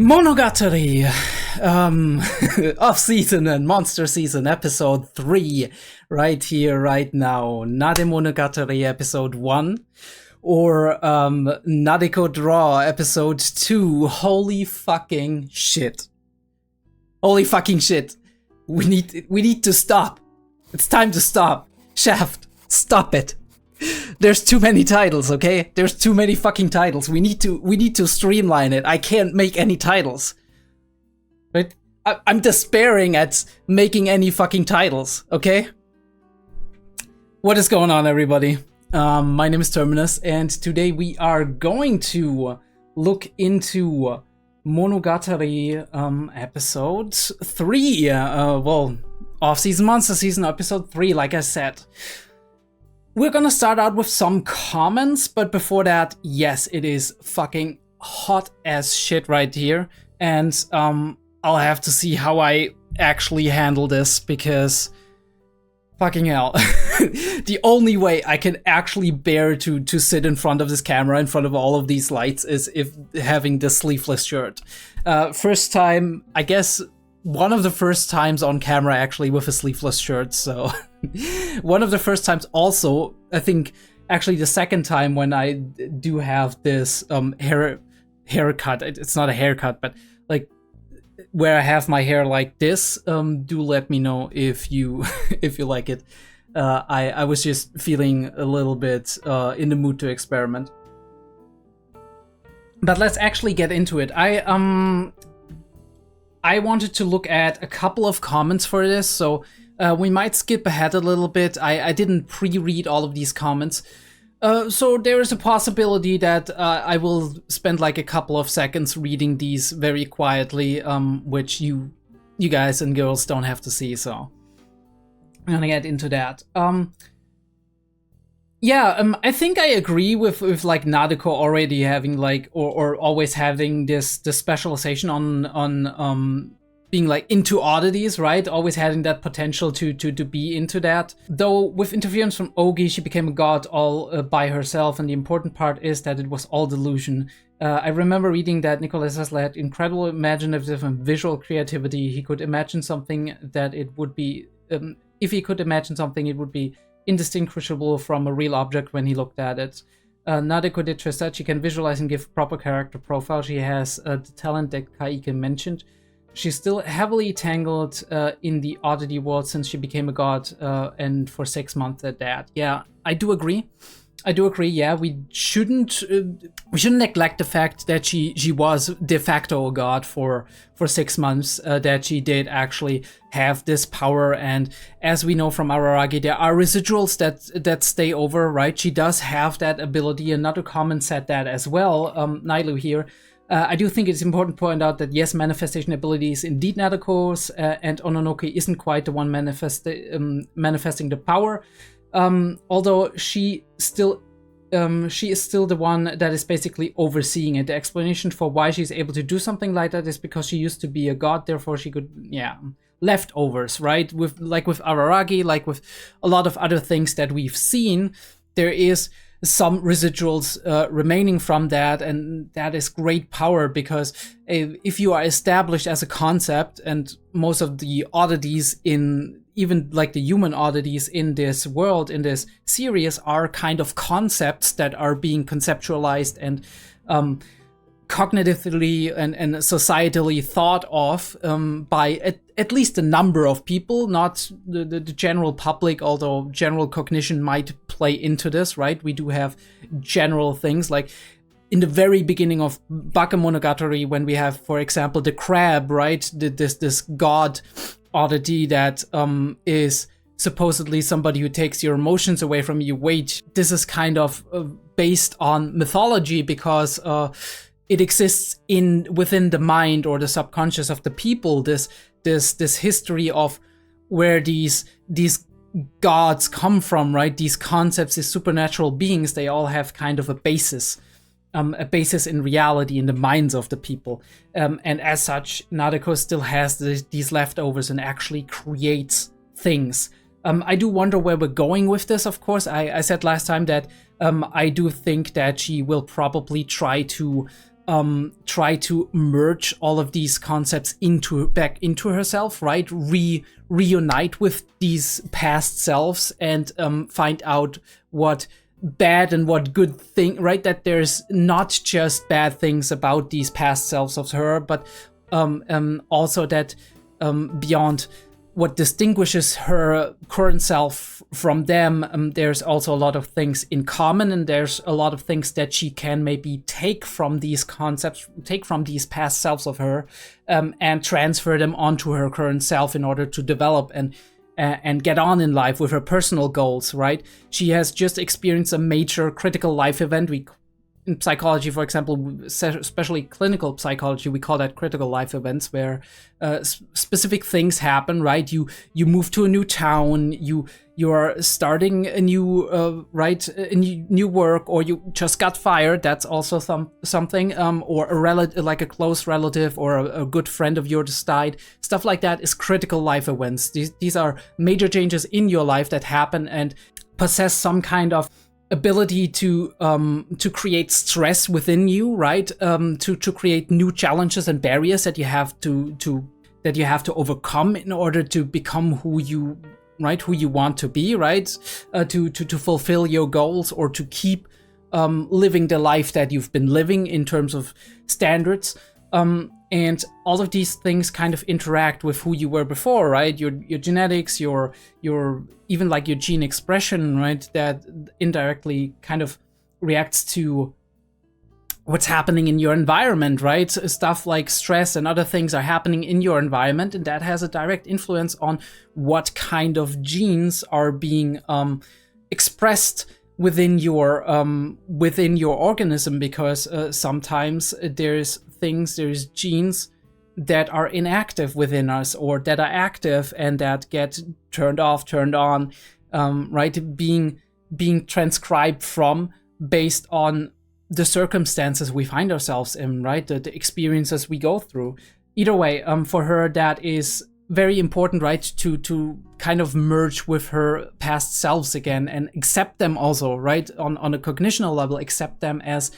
Monogatari, off-season and monster season episode 3, right here, right now. Nademonogatari episode 1, or Nadeko Draw episode 2. Holy fucking shit. Holy fucking shit. We need to stop. It's time to stop. Shaft, stop it. There's too many titles, okay? There's too many fucking titles. We need to streamline it. I can't make any titles. Right? I'm despairing at making any fucking titles, okay? What is going on, everybody? My name is Terminus, and today we are going to look into Monogatari episode 3. Well, off-season, monster season, episode 3, like I said. We're gonna start out with some comments, but before that, yes, it is fucking hot as shit right here, and I'll have to see how I actually handle this, because fucking hell. The only way I can actually bear to sit in front of this camera, in front of all of these lights, is if having this sleeveless shirt. First time, I guess, one of the first times on camera actually with a sleeveless shirt, so one of the first times also, I think actually the second time when I do have this haircut. It's not a haircut, but like where I have my hair like this. Do let me know if you if you like it. I was just feeling a little bit in the mood to experiment. But let's actually get into it. I wanted to look at a couple of comments for this, so we might skip ahead a little bit. I didn't pre-read all of these comments, so there is a possibility that I will spend like a couple of seconds reading these very quietly, which you guys and girls don't have to see, so I'm gonna get into that. I think I agree with like Nadeko already having like or always having this specialization on being like into oddities, right? Always having that potential to be into that. Though with interference from Ogi, she became a god all by herself, and the important part is that it was all delusion. I remember reading that Nicholas Tesla had incredible imaginative and visual creativity. He could imagine something that it would be, if he could imagine something, it would be indistinguishable from a real object when he looked at it. Nadeko did just that. She can visualize and give proper character profile. She has the talent that Kaike mentioned. She's still heavily tangled in the oddity world since she became a god, and for 6 months at that. Yeah, I do agree. Yeah, we shouldn't neglect the fact that she was de facto a god for 6 months. That she did actually have this power, and as we know from Araragi, there are residuals that stay over, right? She does have that ability. Another comment said that as well. Nailu here. I do think it's important to point out that yes, manifestation ability is indeed Nadeko's, and Ononoke isn't quite the one manifesting the power. Although she is still the one that is basically overseeing it. The explanation for why she's able to do something like that is because she used to be a god, therefore she could, leftovers, right? With Araragi, like with a lot of other things that we've seen, there is some residuals remaining from that, and that is great power, because if you are established as a concept, and most of the oddities in even like the human oddities in this world, in this series, are kind of concepts that are being conceptualized and cognitively and societally thought of by at least a number of people, not the general public, although general cognition might play into this, right? We do have general things like in the very beginning of Bakemonogatari, when we have, for example, the crab, right? This god oddity that is supposedly somebody who takes your emotions away from you. Wait, this is kind of based on mythology, because it exists within the mind or the subconscious of the people. This history of where these gods come from, right? These concepts, these supernatural beings, they all have kind of a basis in reality, in the minds of the people. And as such, Nadeko still has these leftovers and actually creates things. I do wonder where we're going with this, of course. I said last time that I do think that she will probably try to try to merge all of these concepts back into herself, right? Reunite with these past selves and find out what bad and what good thing, right? That there's not just bad things about these past selves of her, but also that beyond what distinguishes her current self from them, there's also a lot of things in common, and there's a lot of things that she can maybe take from these concepts, take from these past selves of her, and transfer them onto her current self in order to develop and get on in life with her personal goals, right? She has just experienced a major critical life event. In psychology, for example, especially clinical psychology, we call that critical life events, where specific things happen, right? You move to a new town, you're starting a new new work, or you just got fired. That's also something, or a relative, like a close relative or a good friend of yours died. Stuff like that is critical life events. These are major changes in your life that happen and possess some kind of ability to create stress within you, right? To create new challenges and barriers that you have to overcome in order to become who you want to be, right? To fulfill your goals, or to keep living the life that you've been living in terms of standards. And all of these things kind of interact with who you were before, right? Your genetics, your even like your gene expression, right? That indirectly kind of reacts to what's happening in your environment, right? Stuff like stress and other things are happening in your environment, and that has a direct influence on what kind of genes are being expressed within your organism, because sometimes there's genes that are inactive within us, or that are active and that get turned off, turned on, right? Being transcribed from based on the circumstances we find ourselves in, right? The experiences we go through. Either way, for her, that is very important, right? To kind of merge with her past selves again and accept them also, right? On a cognitional level, accept them as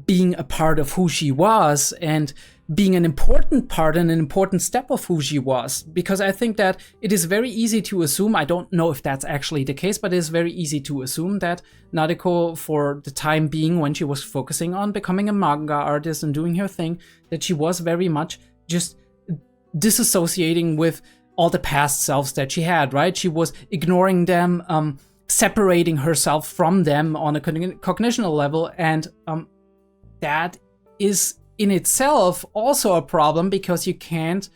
being a part of who she was and being an important part and an important step of who she was. Because I think that it is very easy to assume, I don't know if that's actually the case, but it is very easy to assume that Nadeko, for the time being, when she was focusing on becoming a manga artist and doing her thing, that she was very much just disassociating with all the past selves that she had, right? She was ignoring them, separating herself from them on a cognitional level, and that is in itself also a problem, because you can't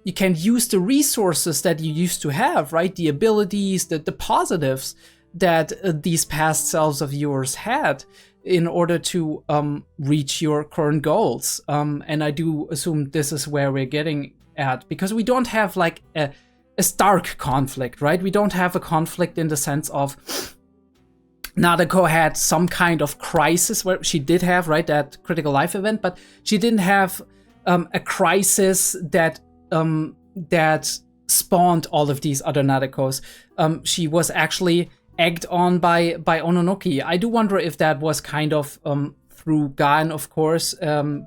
use the resources that you used to have, right? The abilities, the positives that these past selves of yours had in order to reach your current goals. And I do assume this is where we're getting at, because we don't have like a stark conflict, right? We don't have a conflict in the sense of Nadeko had some kind of crisis, where she did have, right, that critical life event, but she didn't have a crisis that spawned all of these other Nadekos. She was actually egged on by Ononoki. I do wonder if that was kind of through Gan, of course,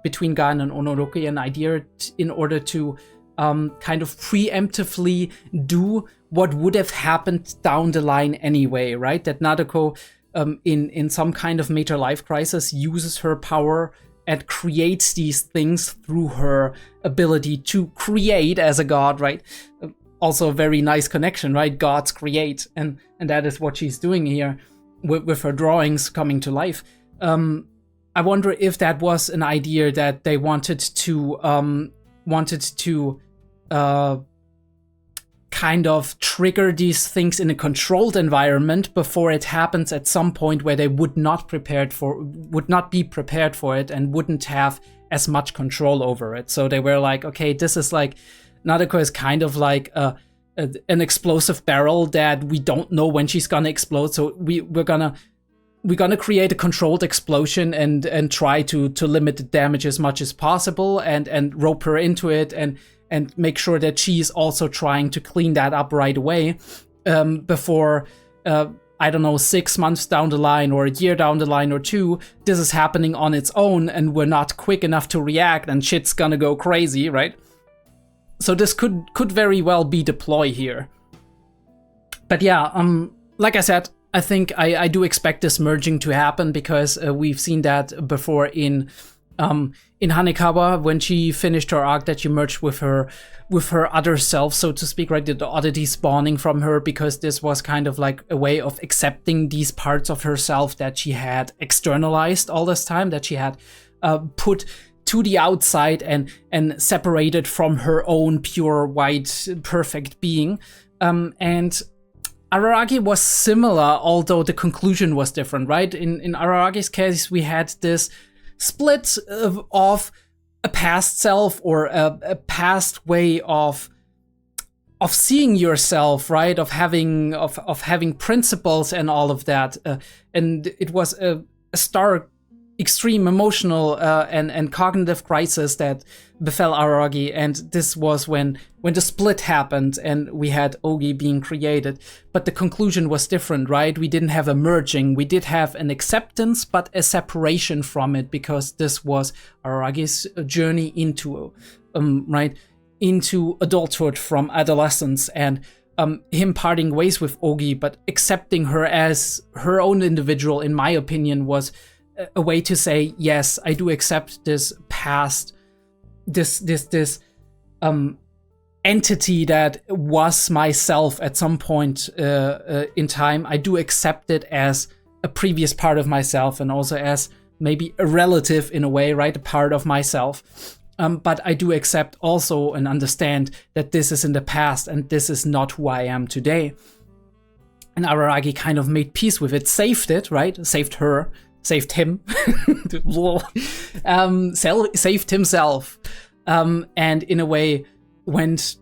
between Gan and Ononoki, an idea in order to kind of preemptively do what would have happened down the line anyway, right? That Nadeko, in some kind of major life crisis, uses her power and creates these things through her ability to create as a god, right? Also a very nice connection, right? Gods create, and that is what she's doing here with her drawings coming to life. I wonder if that was an idea that they wanted to kind of trigger these things in a controlled environment before it happens at some point where they would not be prepared for it and wouldn't have as much control over it. So they were like, okay, this is like, Nadeko is kind of like an explosive barrel that we don't know when she's gonna explode. So we're gonna create a controlled explosion and try to limit the damage as much as possible and rope her into it and make sure that she's also trying to clean that up right away before I don't know, 6 months down the line or a year down the line or 2, this is happening on its own and we're not quick enough to react and shit's gonna go crazy, right? So this could very well be the ploy here. But yeah, like I said, I think I do expect this merging to happen because we've seen that before in Hanekawa when she finished her arc, that she merged with her other self, so to speak, right? The oddity spawning from her, because this was kind of like a way of accepting these parts of herself that she had externalized all this time, that she had put to the outside and separated from her own pure white perfect being. And Araragi was similar, although the conclusion was different, right? In Araragi's case, we had this split of a past self, or a past way of seeing yourself, right? Of having principles and all of that. And it was a stark, extreme emotional and cognitive crisis that befell Araragi, and this was when the split happened and we had Ogi being created. But the conclusion was different, right? We didn't have a merging, we did have an acceptance, but a separation from it, because this was Araragi's journey into into adulthood from adolescence, and him parting ways with Ogi, but accepting her as her own individual, in my opinion, was a way to say, yes, I do accept this past, this entity that was myself at some point in time. I do accept it as a previous part of myself, and also as maybe a relative in a way, right? A part of myself. But I do accept also and understand that this is in the past and this is not who I am today. And Araragi kind of made peace with it, saved it, right? Saved her. Saved him, saved himself, and in a way went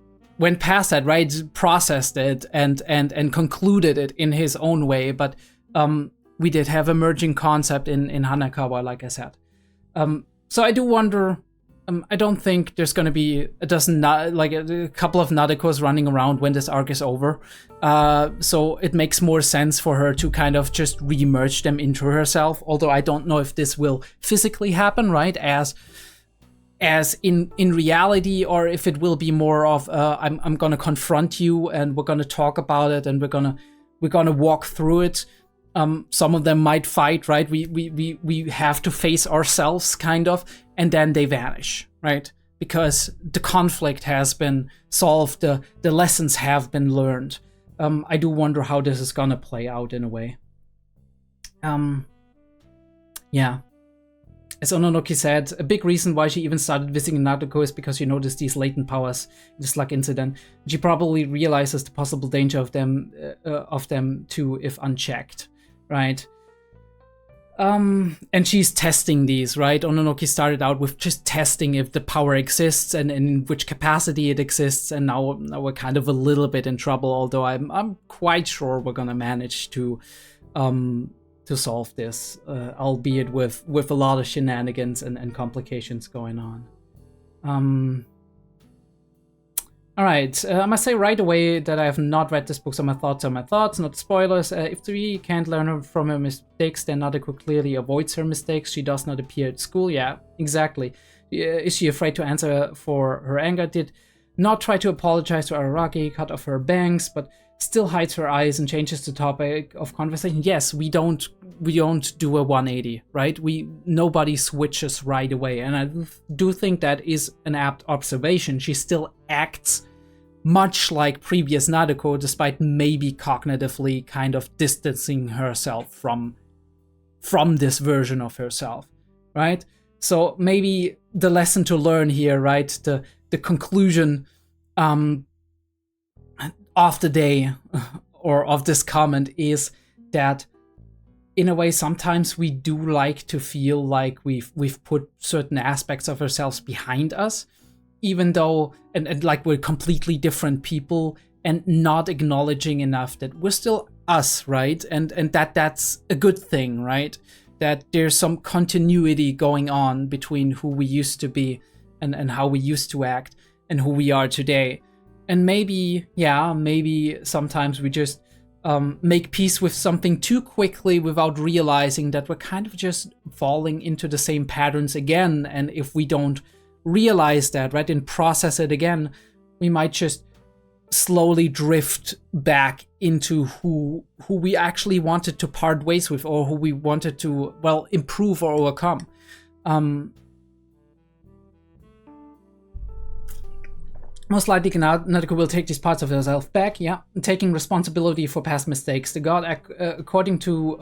past that, right? Processed it and concluded it in his own way. But we did have a merging concept in Hanekawa, like I said. So I do wonder. I don't think there's going to be a couple of Nadekos running around when this arc is over. So it makes more sense for her to kind of just re-merge them into herself. Although I don't know if this will physically happen, right? As in reality, or if it will be more of I'm going to confront you and we're going to talk about it and we're going to walk through it. Some of them might fight, right? We have to face ourselves, kind of, and then they vanish, right? Because the conflict has been solved, the lessons have been learned. I do wonder how this is gonna play out in a way. Yeah. As Ononoki said, a big reason why she even started visiting Nadeko is because she noticed these latent powers in the Slug incident. She probably realizes the possible danger of them too, if unchecked. Right. And she's testing these, right? Ononoki started out with just testing if the power exists and in which capacity it exists, and now we're kind of a little bit in trouble, although I'm quite sure we're gonna manage to solve this, albeit with a lot of shenanigans and complications going on. All right, I must say right away that I have not read this book, so my thoughts are my thoughts, not spoilers. If Three can't learn from her mistakes, then Nadeko clearly avoids her mistakes. She does not appear at school. Yeah, exactly. Is she afraid to answer for her anger? Did not try to apologize to Araragi, cut off her bangs, but still hides her eyes and changes the topic of conversation. Yes, we don't do a 180, right? Nobody switches right away, and I do think that is an apt observation. She still acts much like previous Nadeko, despite maybe cognitively kind of distancing herself from this version of herself, right? So maybe the lesson to learn here, right? The conclusion of the day or of this comment is that in a way sometimes we do like to feel like we've put certain aspects of ourselves behind us, even though and like we're completely different people, and not acknowledging enough that we're still us, right? And that's a good thing, right? That there's some continuity going on between who we used to be and how we used to act and who we are today. And maybe sometimes we just make peace with something too quickly without realizing that we're kind of just falling into the same patterns again. And if we don't realize that, right, and process it again, we might just slowly drift back into who we actually wanted to part ways with, or who we wanted to, well, improve or overcome. Most likely, Nadeko will take these parts of herself back, yeah, taking responsibility for past mistakes. The god, according to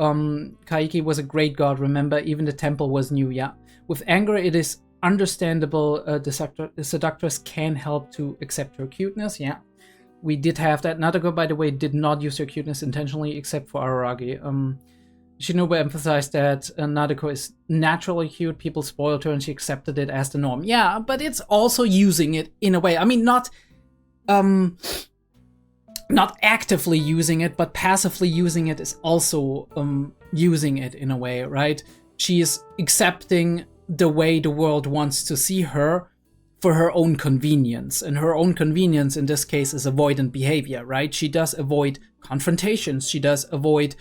Kaiki, was a great god, remember, even the temple was new, yeah. With anger, it is understandable the seductress can help to accept her cuteness, yeah. We did have that. Nadeko, by the way, did not use her cuteness intentionally, except for Araragi. Shinobu emphasized that Nadeko is naturally cute, people spoiled her and she accepted it as the norm. Yeah, but it's also using it in a way. I mean, not actively using it, but passively using it is also using it in a way, right? She is accepting the way the world wants to see her for her own convenience. And her own convenience in this case is avoidant behavior, right? She does avoid confrontations. She does avoid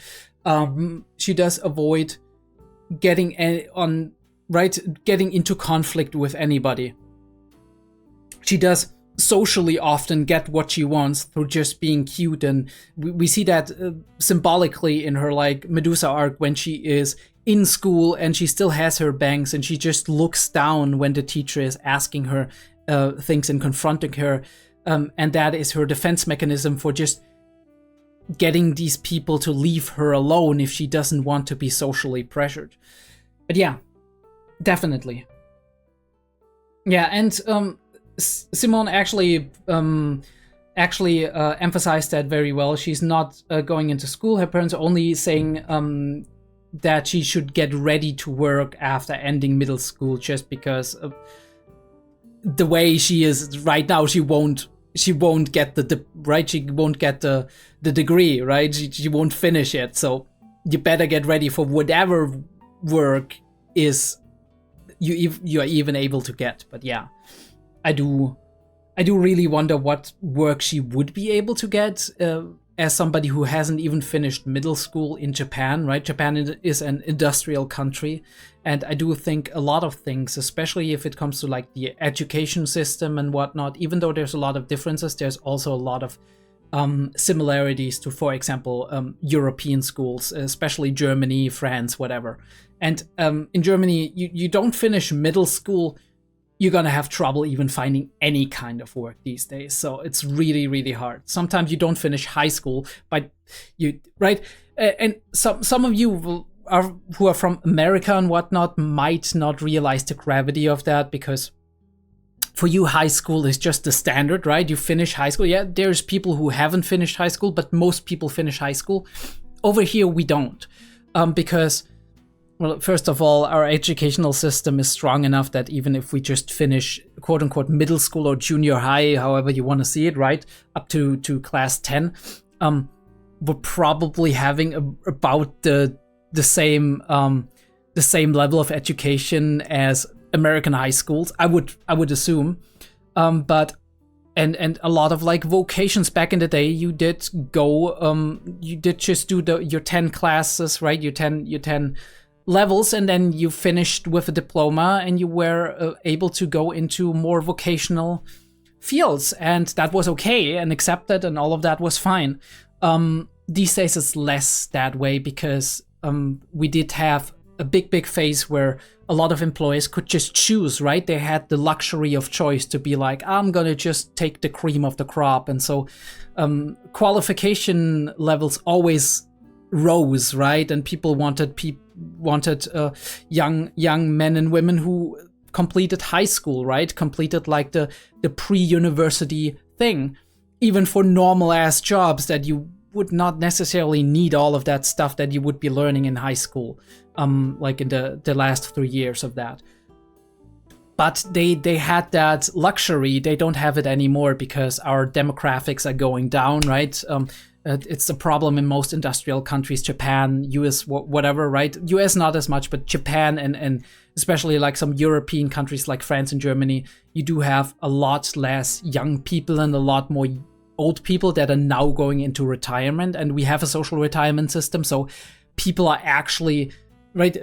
getting into conflict with anybody. She does socially often get what she wants through just being cute, and we see that symbolically in her like Medusa arc when she is in school and she still has her bangs and she just looks down when the teacher is asking her things and confronting her, and that is her defense mechanism for just getting these people to leave her alone if she doesn't want to be socially pressured. But yeah, definitely. Yeah, and Simone actually emphasized that very well. She's not going into school. Her parents are only saying that she should get ready to work after ending middle school, just because of the way she is right now. She won't get the right. She won't get the degree, right? She won't finish it. So you better get ready for whatever work is you are even able to get. But yeah, I do really wonder what work she would be able to get as somebody who hasn't even finished middle school in Japan, right? Japan is an industrial country, and I do think a lot of things, especially if it comes to like the education system and whatnot, even though there's a lot of differences, there's also a lot of similarities to, for example, European schools, especially Germany, France, whatever. And in Germany, you don't finish middle school, you're gonna have trouble even finding any kind of work these days. So it's really, really hard. Sometimes you don't finish high school, but you, right? And some of you who are from America and whatnot might not realize the gravity of that, because for you, high school is just the standard, right? You finish high school. Yeah, there's people who haven't finished high school, but most people finish high school. Over here, we don't, because, well, first of all, our educational system is strong enough that even if we just finish quote unquote middle school or junior high, however you want to see it, right, up to class 10, we're probably having about the same level of education as American high schools. I would assume, but and a lot of like vocations back in the day, you did just do your 10 classes, right? Your 10 levels, and then you finished with a diploma and you were able to go into more vocational fields, and that was okay and accepted, and all of that was fine. These days it's less that way, because we did have a big phase where a lot of employers could just choose, right? They had the luxury of choice to be like, I'm gonna just take the cream of the crop, and so qualification levels always rose, right? And people wanted young men and women who completed high school, right? Completed like the pre-university thing, even for normal ass jobs that you would not necessarily need all of that stuff that you would be learning in high school, like in the last 3 years of that. But they had that luxury. They don't have it anymore because our demographics are going down, right? It's a problem in most industrial countries, Japan, US, whatever, right? US not as much, but Japan and especially like some European countries like France and Germany, you do have a lot less young people and a lot more old people that are now going into retirement, and we have a social retirement system, so people are actually, right,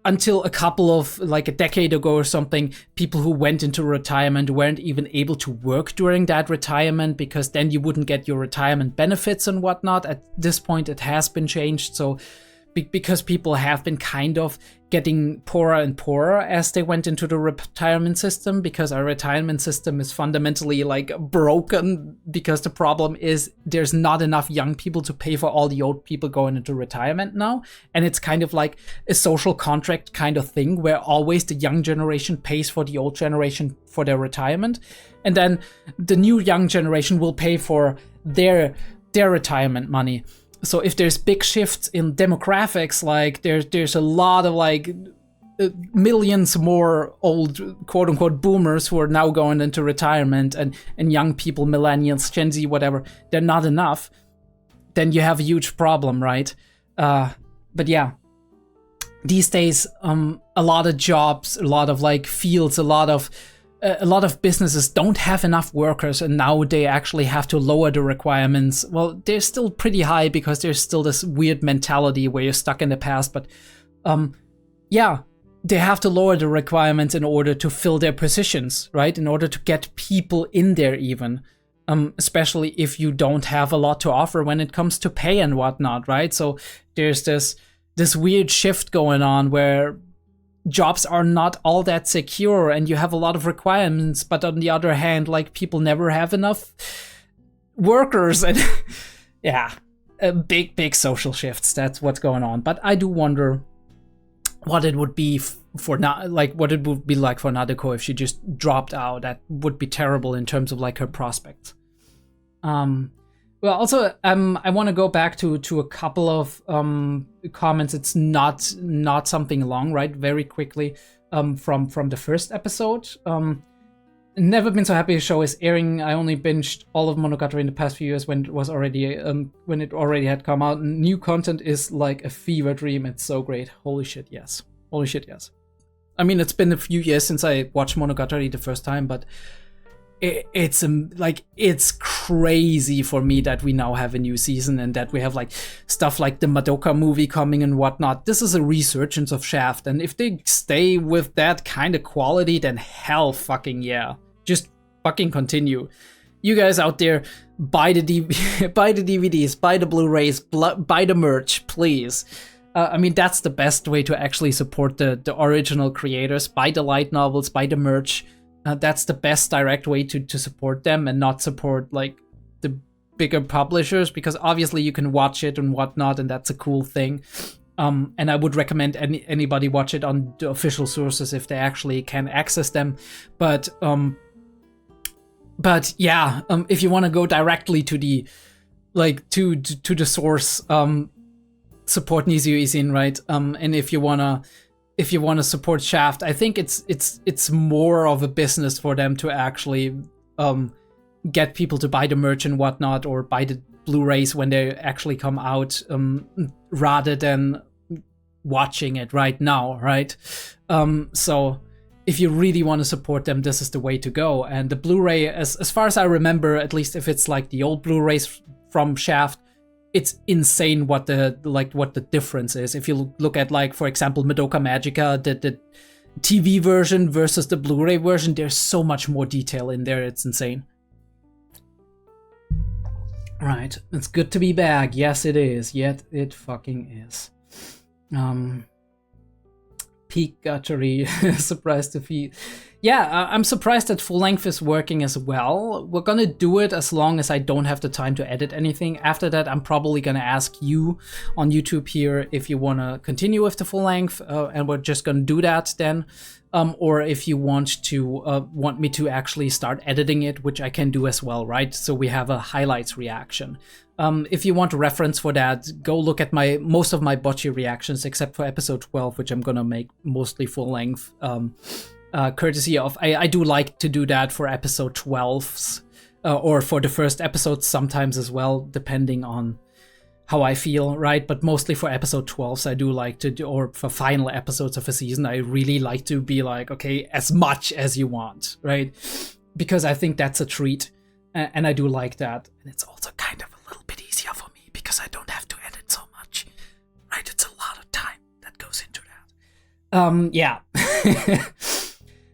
until a couple of, like a decade ago or something, people who went into retirement weren't even able to work during that retirement, because then you wouldn't get your retirement benefits and whatnot. At this point, it has been changed, so because people have been kind of getting poorer and poorer as they went into the retirement system, because our retirement system is fundamentally like broken, because the problem is there's not enough young people to pay for all the old people going into retirement now. And it's kind of like a social contract kind of thing where always the young generation pays for the old generation for their retirement. And then the new young generation will pay for their retirement money. So if there's big shifts in demographics, like there's a lot of like millions more old quote unquote boomers who are now going into retirement, and young people, millennials, Gen Z, whatever, they're not enough, then you have a huge problem, right? But yeah, these days, a lot of jobs, a lot of like fields, a lot of businesses don't have enough workers, and now they actually have to lower the requirements. Well, they're still pretty high because there's still this weird mentality where you're stuck in the past, but yeah, they have to lower the requirements in order to fill their positions, right? In order to get people in there even, especially if you don't have a lot to offer when it comes to pay and whatnot, right? So there's this weird shift going on where jobs are not all that secure and you have a lot of requirements, but on the other hand, like, people never have enough workers, and yeah, big social shifts. That's what's going on. But I do wonder what it would be what it would be like for Nadeko if she just dropped out. That would be terrible in terms of like her prospects. Well, also, I want to go back to a couple of comments. It's not something long, right? Very quickly, from the first episode. Never been so happy the show is airing. I only binged all of Monogatari in the past few years when it already had come out. New content is like a fever dream. It's so great. Holy shit, yes. Holy shit, yes. I mean, it's been a few years since I watched Monogatari the first time, but it's crazy for me that we now have a new season and that we have like stuff like the Madoka movie coming and whatnot. This is a resurgence of Shaft, and if they stay with that kind of quality, then hell fucking yeah. Just fucking continue. You guys out there, buy the DVDs, buy the Blu-rays, buy the merch, please. I mean, that's the best way to actually support the original creators. Buy the light novels, buy the merch. That's the best direct way to support them and not support like the bigger publishers, because obviously you can watch it and whatnot, and that's a cool thing. And I would recommend anybody watch it on the official sources if they actually can access them. But yeah, if you want to go directly to the to the source, support Nizio Izin, right? And if you wanna support Shaft, I think it's more of a business for them to actually get people to buy the merch and whatnot, or buy the Blu-rays when they actually come out, rather than watching it right now, right? So if you really want to support them, this is the way to go. And the Blu-ray, as far as I remember, at least if it's like the old Blu-rays from Shaft, it's insane what the difference is. If you look at, like, for example, Madoka Magica, the TV version versus the Blu-ray version, there's so much more detail in there. It's insane. Right, it's good to be back. Yes, it is. Yet it fucking is. Peak-guttery. Surprised to feel. Yeah, I'm surprised that full length is working as well. We're gonna do it as long as I don't have the time to edit anything. After that, I'm probably gonna ask you on YouTube here if you wanna continue with the full length, and we're just gonna do that then. Or if you want me to actually start editing it, which I can do as well, right? So we have a highlights reaction. If you want a reference for that, go look at most of my bocce reactions, except for episode 12, which I'm gonna make mostly full length. Courtesy of, I do like to do that for episode 12s, or for the first episodes sometimes as well, depending on how I feel, right? But mostly for episode 12s, I do like to do, or for final episodes of a season, I really like to be like, okay, as much as you want, right? Because I think that's a treat. And I do like that. And it's also kind of a little bit easier for me because I don't have to edit so much. Right? It's a lot of time that goes into that. Yeah.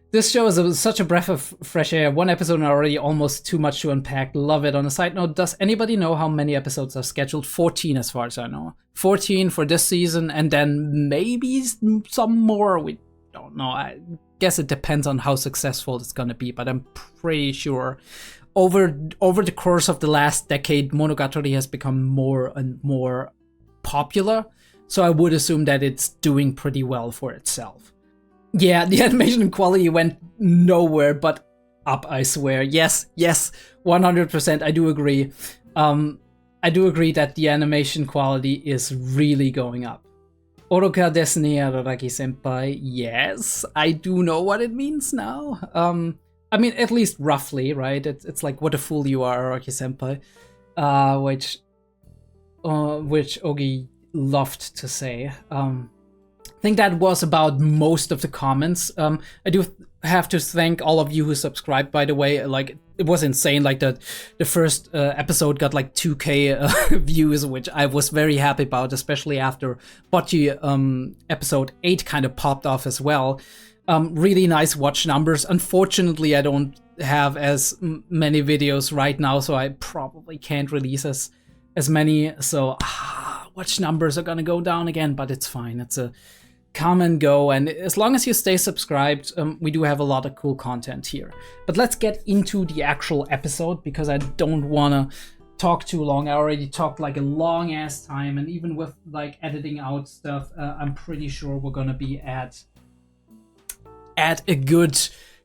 This show is such a breath of fresh air. One episode and already almost too much to unpack. Love it. On a side note, does anybody know how many episodes are scheduled? 14 as far as I know. 14 for this season, and then maybe some more. We don't know. I guess it depends on how successful it's gonna be, but I'm pretty sure over the course of the last decade, Monogatari has become more and more popular. So I would assume that it's doing pretty well for itself. Yeah, the animation quality went nowhere but up, I swear. Yes, 100%, I do agree. I do agree that the animation quality is really going up. Oroka desu ne, Araragi-senpai. Yes, I do know what it means now. I mean, at least roughly, right? It's like, what a fool you are, Araragi-senpai. Which Ogi loved to say. I think that was about most of the comments. I do have to thank all of you who subscribed, by the way. Like, it was insane. Like, the first episode got like 2K views, which I was very happy about, especially after Bocchi episode 8 kind of popped off as well. Really nice watch numbers. Unfortunately, I don't have as many videos right now, so I probably can't release as many. So watch numbers are gonna go down again, but it's fine. It's a come and go, and as long as you stay subscribed, we do have a lot of cool content here. But let's get into the actual episode, because I don't want to talk too long. I already talked like a long ass time, and even with like editing out stuff, I'm pretty sure we're gonna be at a good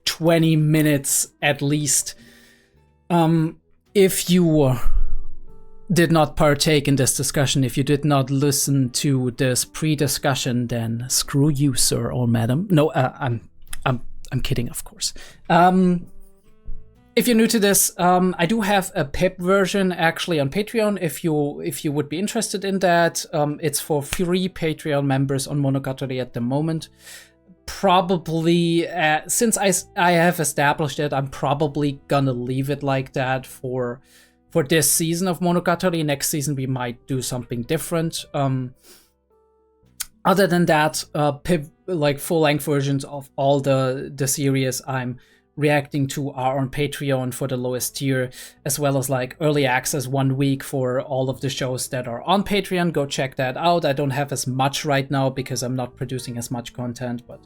20 minutes at least. If you did not partake in this discussion, if you did not listen to this pre-discussion, then screw you, sir or madam. No, I'm kidding, of course. If you're new to this, I do have a PIP version actually on Patreon. If you would be interested in that, it's for free Patreon members on Monogatari at the moment. Probably, since I have established it, I'm probably gonna leave it like that for this season of Monogatari. Next season we might do something different. Other than that, like full-length versions of all the series I'm reacting to are on Patreon for the lowest tier, as well as like early access 1 week for all of the shows that are on Patreon. Go check that out. I don't have as much right now because I'm not producing as much content, but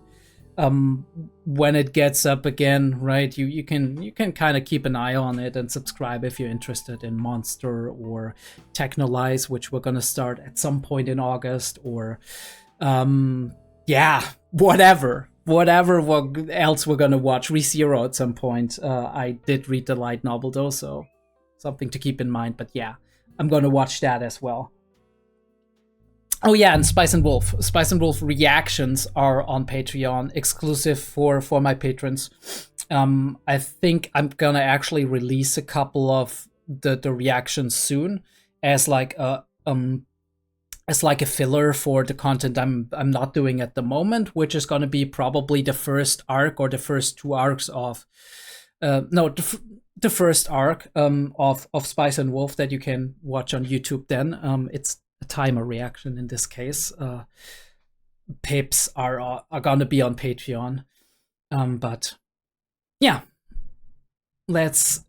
when it gets up again, right, you can kind of keep an eye on it and subscribe if you're interested in Monster or Technolize, which we're gonna start at some point in August, or yeah, whatever else we're gonna watch. ReZero at some point. I did read the light novel though, so something to keep in mind. But yeah, I'm gonna watch that as well. Oh yeah, and Spice and Wolf. Spice and Wolf reactions are on Patreon, exclusive for my patrons. I think I'm gonna actually release a couple of the reactions soon as like a filler for the content I'm not doing at the moment, which is gonna be probably the first arc or the first 2 arcs of the first arc of Spice and Wolf that you can watch on YouTube. Then it's a timer reaction in this case. Pips are gonna be on Patreon, but yeah, let's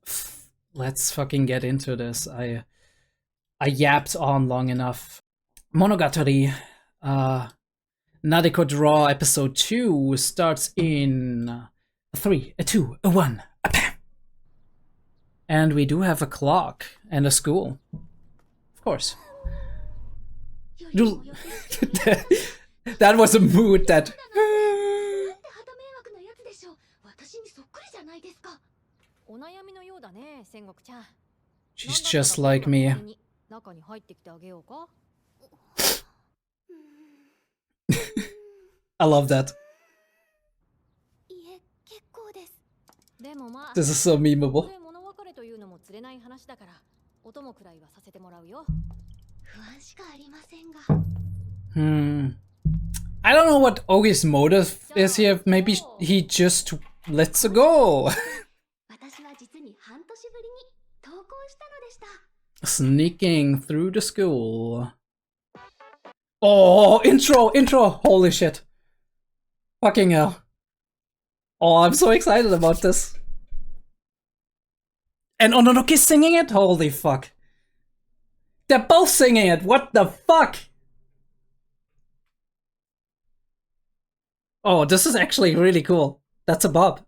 fucking get into this. I yapped on long enough. Monogatari, Nadeko Draw episode 2 starts in a 3, a 2, a 1, a bam, and we do have a clock and a school, of course. That was a mood that. She's just like me. I love that. This is so memeable. I don't know what Ogi's motive is here. Maybe he just lets her go. Sneaking through the school. Oh, intro! Holy shit. Fucking hell. Oh, I'm so excited about this. And Ononoki's singing it? Holy fuck. They're both singing it! What the fuck? Oh, this is actually really cool. That's a bop.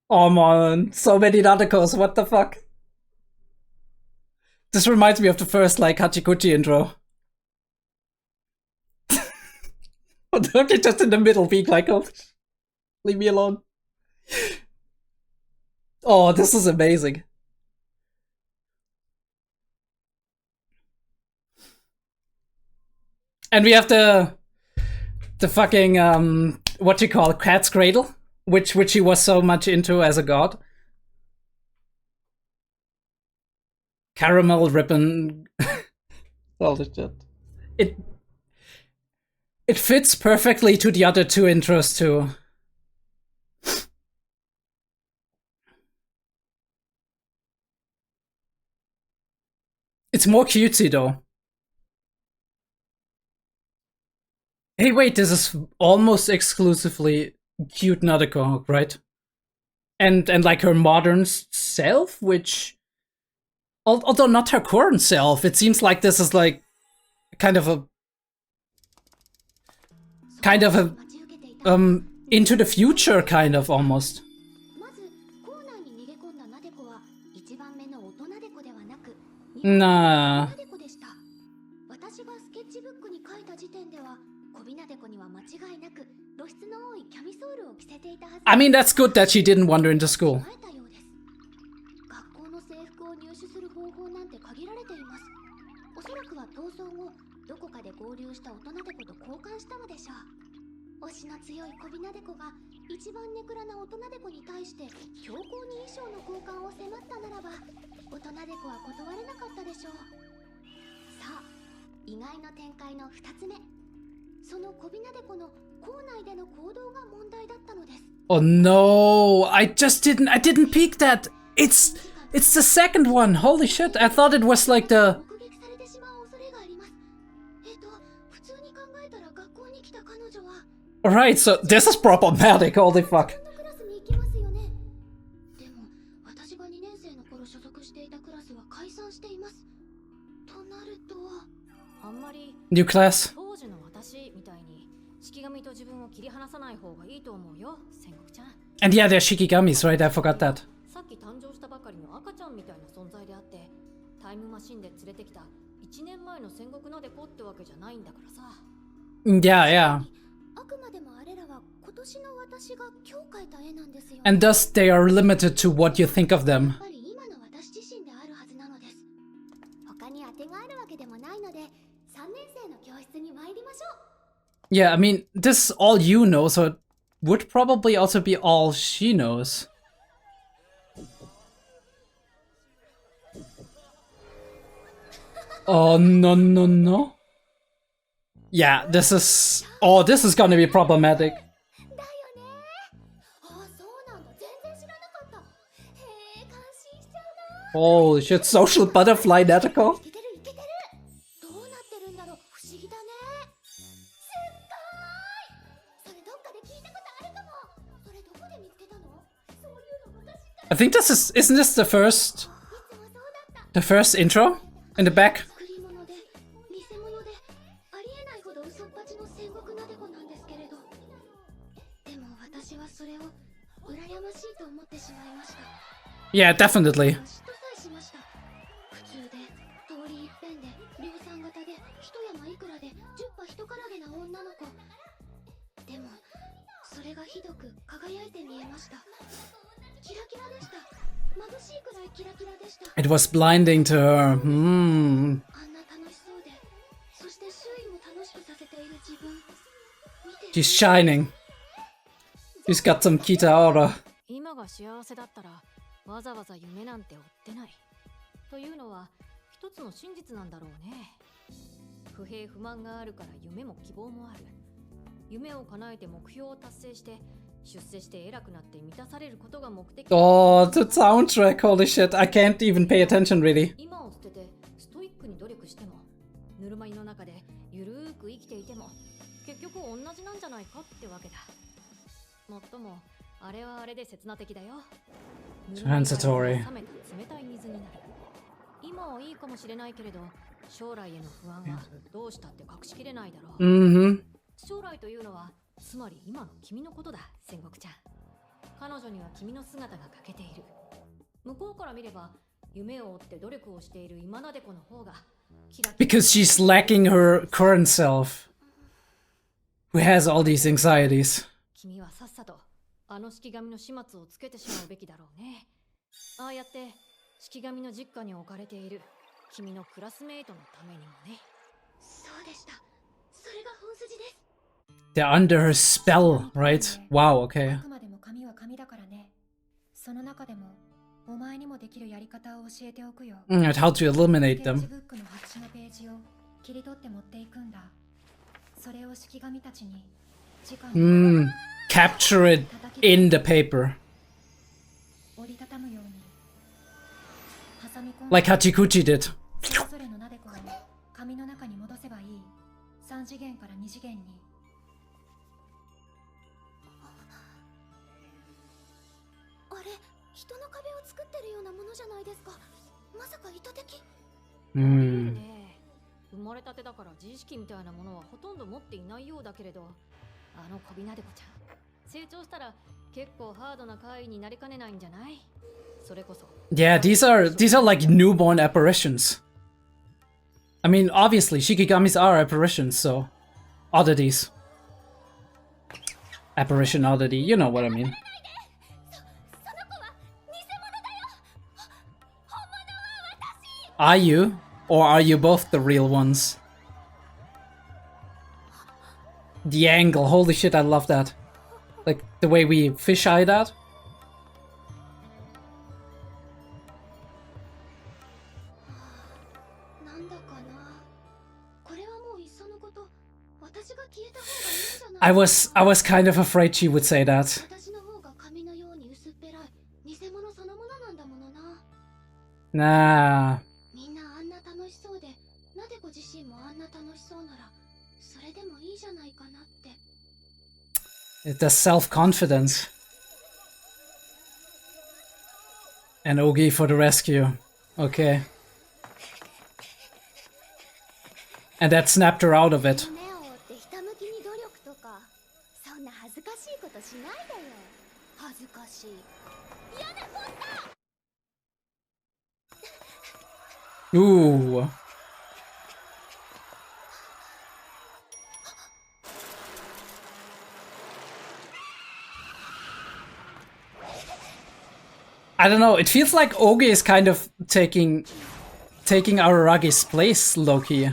Oh man, so many Nadekos, what the fuck? This reminds me of the first, like, Hachikuchi intro. Ononoki just in the middle being like, oh, leave me alone. Oh, this is amazing. And we have the fucking, what you call, Cat's Cradle, which he was so much into as a god. Caramel ribbon. All the shit. It fits perfectly to the other two intros too. It's more cutesy though. Hey, wait, this is almost exclusively cute Nadeko, right? And like her modern self, which, although not her current self, it seems like this is like kind of a into the future kind of almost. Nah. I mean, that's good that she didn't wander into school. Oh no, I didn't peek that. It's the second one. Holy shit, I thought it was like the... Alright, so this is problematic, holy fuck. New class. And yeah, they're Shikigamis, right? I forgot that. Yeah. And thus they are limited to what you think of them. Yeah, I mean, this is all you know, so it would probably also be all she knows. Oh, no. Yeah, this is... Oh, this is gonna be problematic. Holy shit, social butterfly Nadeko? I think this is... Isn't this the first intro? In the back? Yeah, definitely. It was blinding to her. She's shining. She's got some Kita aura. Oh, the soundtrack, holy shit, I can't even pay attention really. 今を捨ててストイックに努力しても、ぬるま湯の中でゆるーく生きていても、結局同じなんじゃないかってわけだ。もっとも、あれはあれで刹那的だよ。 Transitory. 冷めた冷たい水になる。今はいいかもしれないけれど、将来への不安はどうしたって隠しきれないだろう。Mm-hmm. 将来というのは、つまり今の君のことだ、戦国ちゃん。彼女には君の姿が欠けている。向こうから見れば、夢を追って努力をしている今なでこの方が、Because she's lacking her current self, who has all these anxieties. 君はさっさとあの式紙の始末をつけてしまうべきだろうね。ああやって式紙の実家に置かれている君のクラスメイトのためにもね。そうでした。それが本筋です。They're under her spell, right? Wow, okay. あくまでも紙は紙だからね。その中でもお前にもできるやり方を教えておくよ。And how to eliminate スケッチ them. ブックの白紙のページを切り取って持っていくんだ。それを式神たちに直に Capture it in the paper. 折りたたむように挟み込ん Like Hachikuchi did. それぞれのなでこを紙の中に戻せばいい。3次元から2次元に。あれ、人の壁を作ってるようなものじゃないですか。まさか意図的？ね、生まれたてだから自意識みたいなものはほとんど持っていないようだけれど、あの小びなでこちゃん、成長したら結構ハードな怪異になりかねないんじゃない？それこそ。Yeah, these are like newborn apparitions. I mean, obviously, Shikigamis are apparitions, so oddities. Apparition oddity, you know what I mean. Are you? Or are you both the real ones? The angle, holy shit, I love that. Like, the way we fisheye that. なんだかな。これはもういっそのこと、私が消えた方がいいんじゃない？ I was kind of afraid she would say that. 私の方が紙のように薄っぺらい偽物そのものなんだものな。Nah. みんなあんな楽しそうで、なでこ自身もあんな楽しそうなら、それでもいいじゃないかなって。The self-confidence. And Ogi for the rescue. Okay. And that snapped her out of it. 夢を追ってひたむきに努力とか、そんな恥ずかしいことしないでよ。恥ずかしい。やだ、ポスター。 Ooh. I don't know, it feels like Ogi is kind of taking Araragi's place, low-key.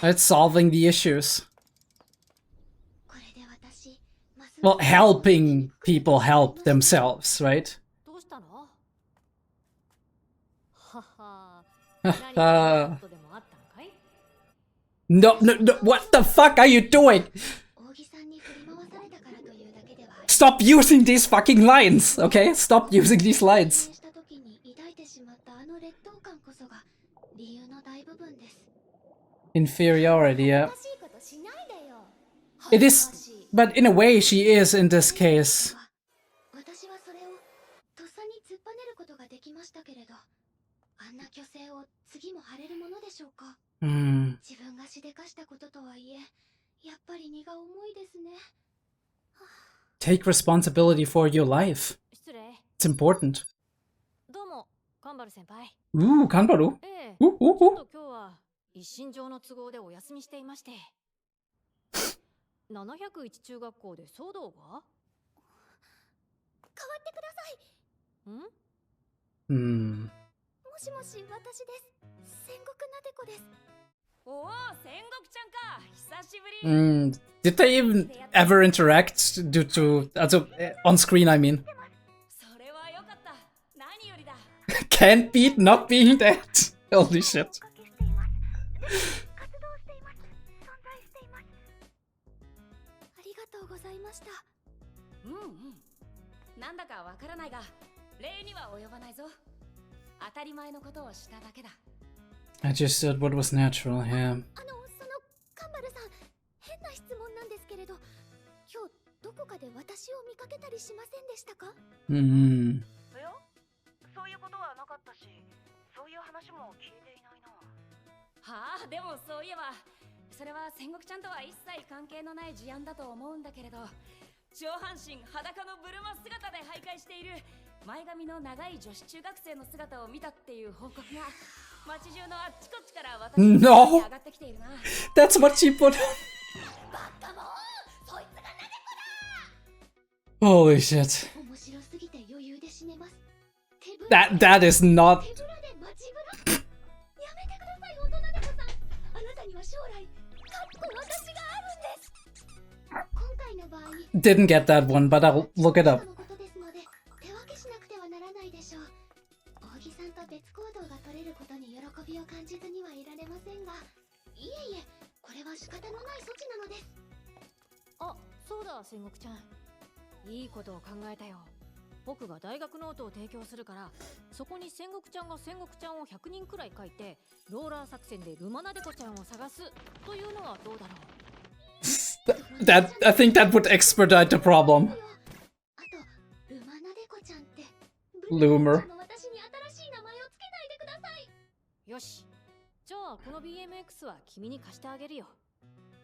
It's solving the issues. Well, helping people help themselves, right? どうしたの？はは。何かことでもあったのかい？ No, what the fuck are you doing? Stop using these fucking lines, okay? Stop using these lines. Inferiority, yeah. It is, but in a way she is in this case. Hmm. Take responsibility for your life. It's important. どうも、カンバル先輩。Kanbaru? ええ、ちょっと今日は一身上の都合でお休みしていまして。701中学校で騒動が？代わってください。Hmm. もしもし、私です。戦国なでこです。おお、戦国ちゃんか。久しぶり。Did they even ever interact due to on screen, I mean? それはよかった。何よりだ。 Can't beat not being dead. Holy shit. ありがとうございました。なんだかわからないが、礼には及ばないぞ。当たり前のことをしただけだ。I just did what was natural, yeah. カンバルさん、変な質問なんですけれど、今日どこかで私を見かけたりしませんでしたか？Hmm. いや、そういうことはなかったし、そういう話も聞いていないな。はあ、でもそういえば、それは戦国ちゃんとは一切関係のない事案だと思うんだけれど、上半身裸のブルマ姿で徘徊している前髪の長い女子中学生の姿を見たっていう報告が街中のあっちこっちから私に上がってきているな。That's what she put. バカモン、そいつがなぜ Holy shit. 面白すぎて余裕で死ねます。That is not. 手ぶらで街ぶら。やめてください、大人猫さん。あなたには将来、かっこ私があるんです。今回の場合、Didn't get that one, but I'll look it up. のことですので、手分けしなくてはならないでしょう。扇さんと別行動が取れることに喜びを感じずにはいられませんが、いえいえ、これは仕方のない措置なのです。あ、そうだ戦国ちゃん、いいことを考えたよ。僕が大学ノートを提供するから、そこに戦国ちゃんが戦国ちゃんを100人くらい書いて、ローラー作戦でルマナデコちゃんを探すというのはどうだろう。I think that would expedite the problem. あと、ルマナデコちゃんって、 Loomer. 私に新しい名前をつけないでください。よし、じゃあこの BMX は君に貸してあげるよ。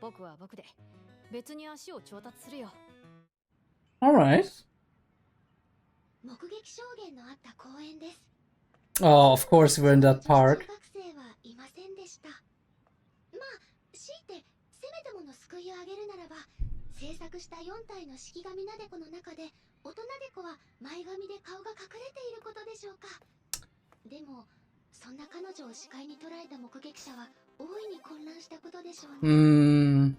僕は僕で別に足を調達するよ。 Alright. 目撃証言のあった公園です。 Oh, of course we're in that 中 park. 学生はいませんでした。まあ、強いてせめてもの救いをあげるならば、制作した4体の式神なでこの中で、大人でこは前髪で顔が隠れていることでしょうか。でも、そんな彼女を視界に捉えた目撃者は大いに混乱したことでしょうね。Hmm.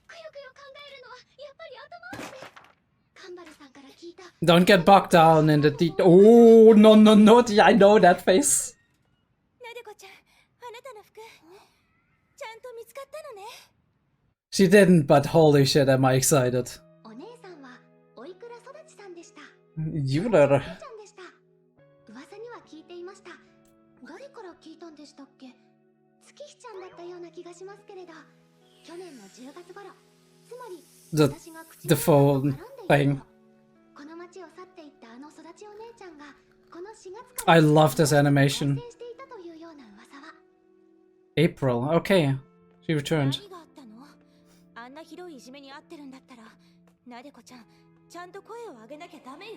くよくよ考えるのはやっぱり頭打ちです。カンバルさんから聞いた。 Don't get bogged down in the Oh, no, no, no. I know that face. なでこちゃん、あなたの服、ちゃんと見つかったのね。 She didn't, but holy shit, am I excited. お姉さんはおいくら育ちさんでした。 You 姉 better. ちゃんでした。噂には聞いていました。誰から聞いたんでしたっけ。月日ちゃんだったような気がしますけれど、去年の10月頃、つまり The 私が口 the の中 phone を絡んでいる thing. 頃、この町を去っていったあの育ちお姉ちゃんがこの4月から I love this animation. 感染していたというような噂は。 April. Okay. She returned. 何があったの？あんなひどいいじめに遭ってるんだったら、なでこちゃん、ちゃんと声を上げなきゃダメよ。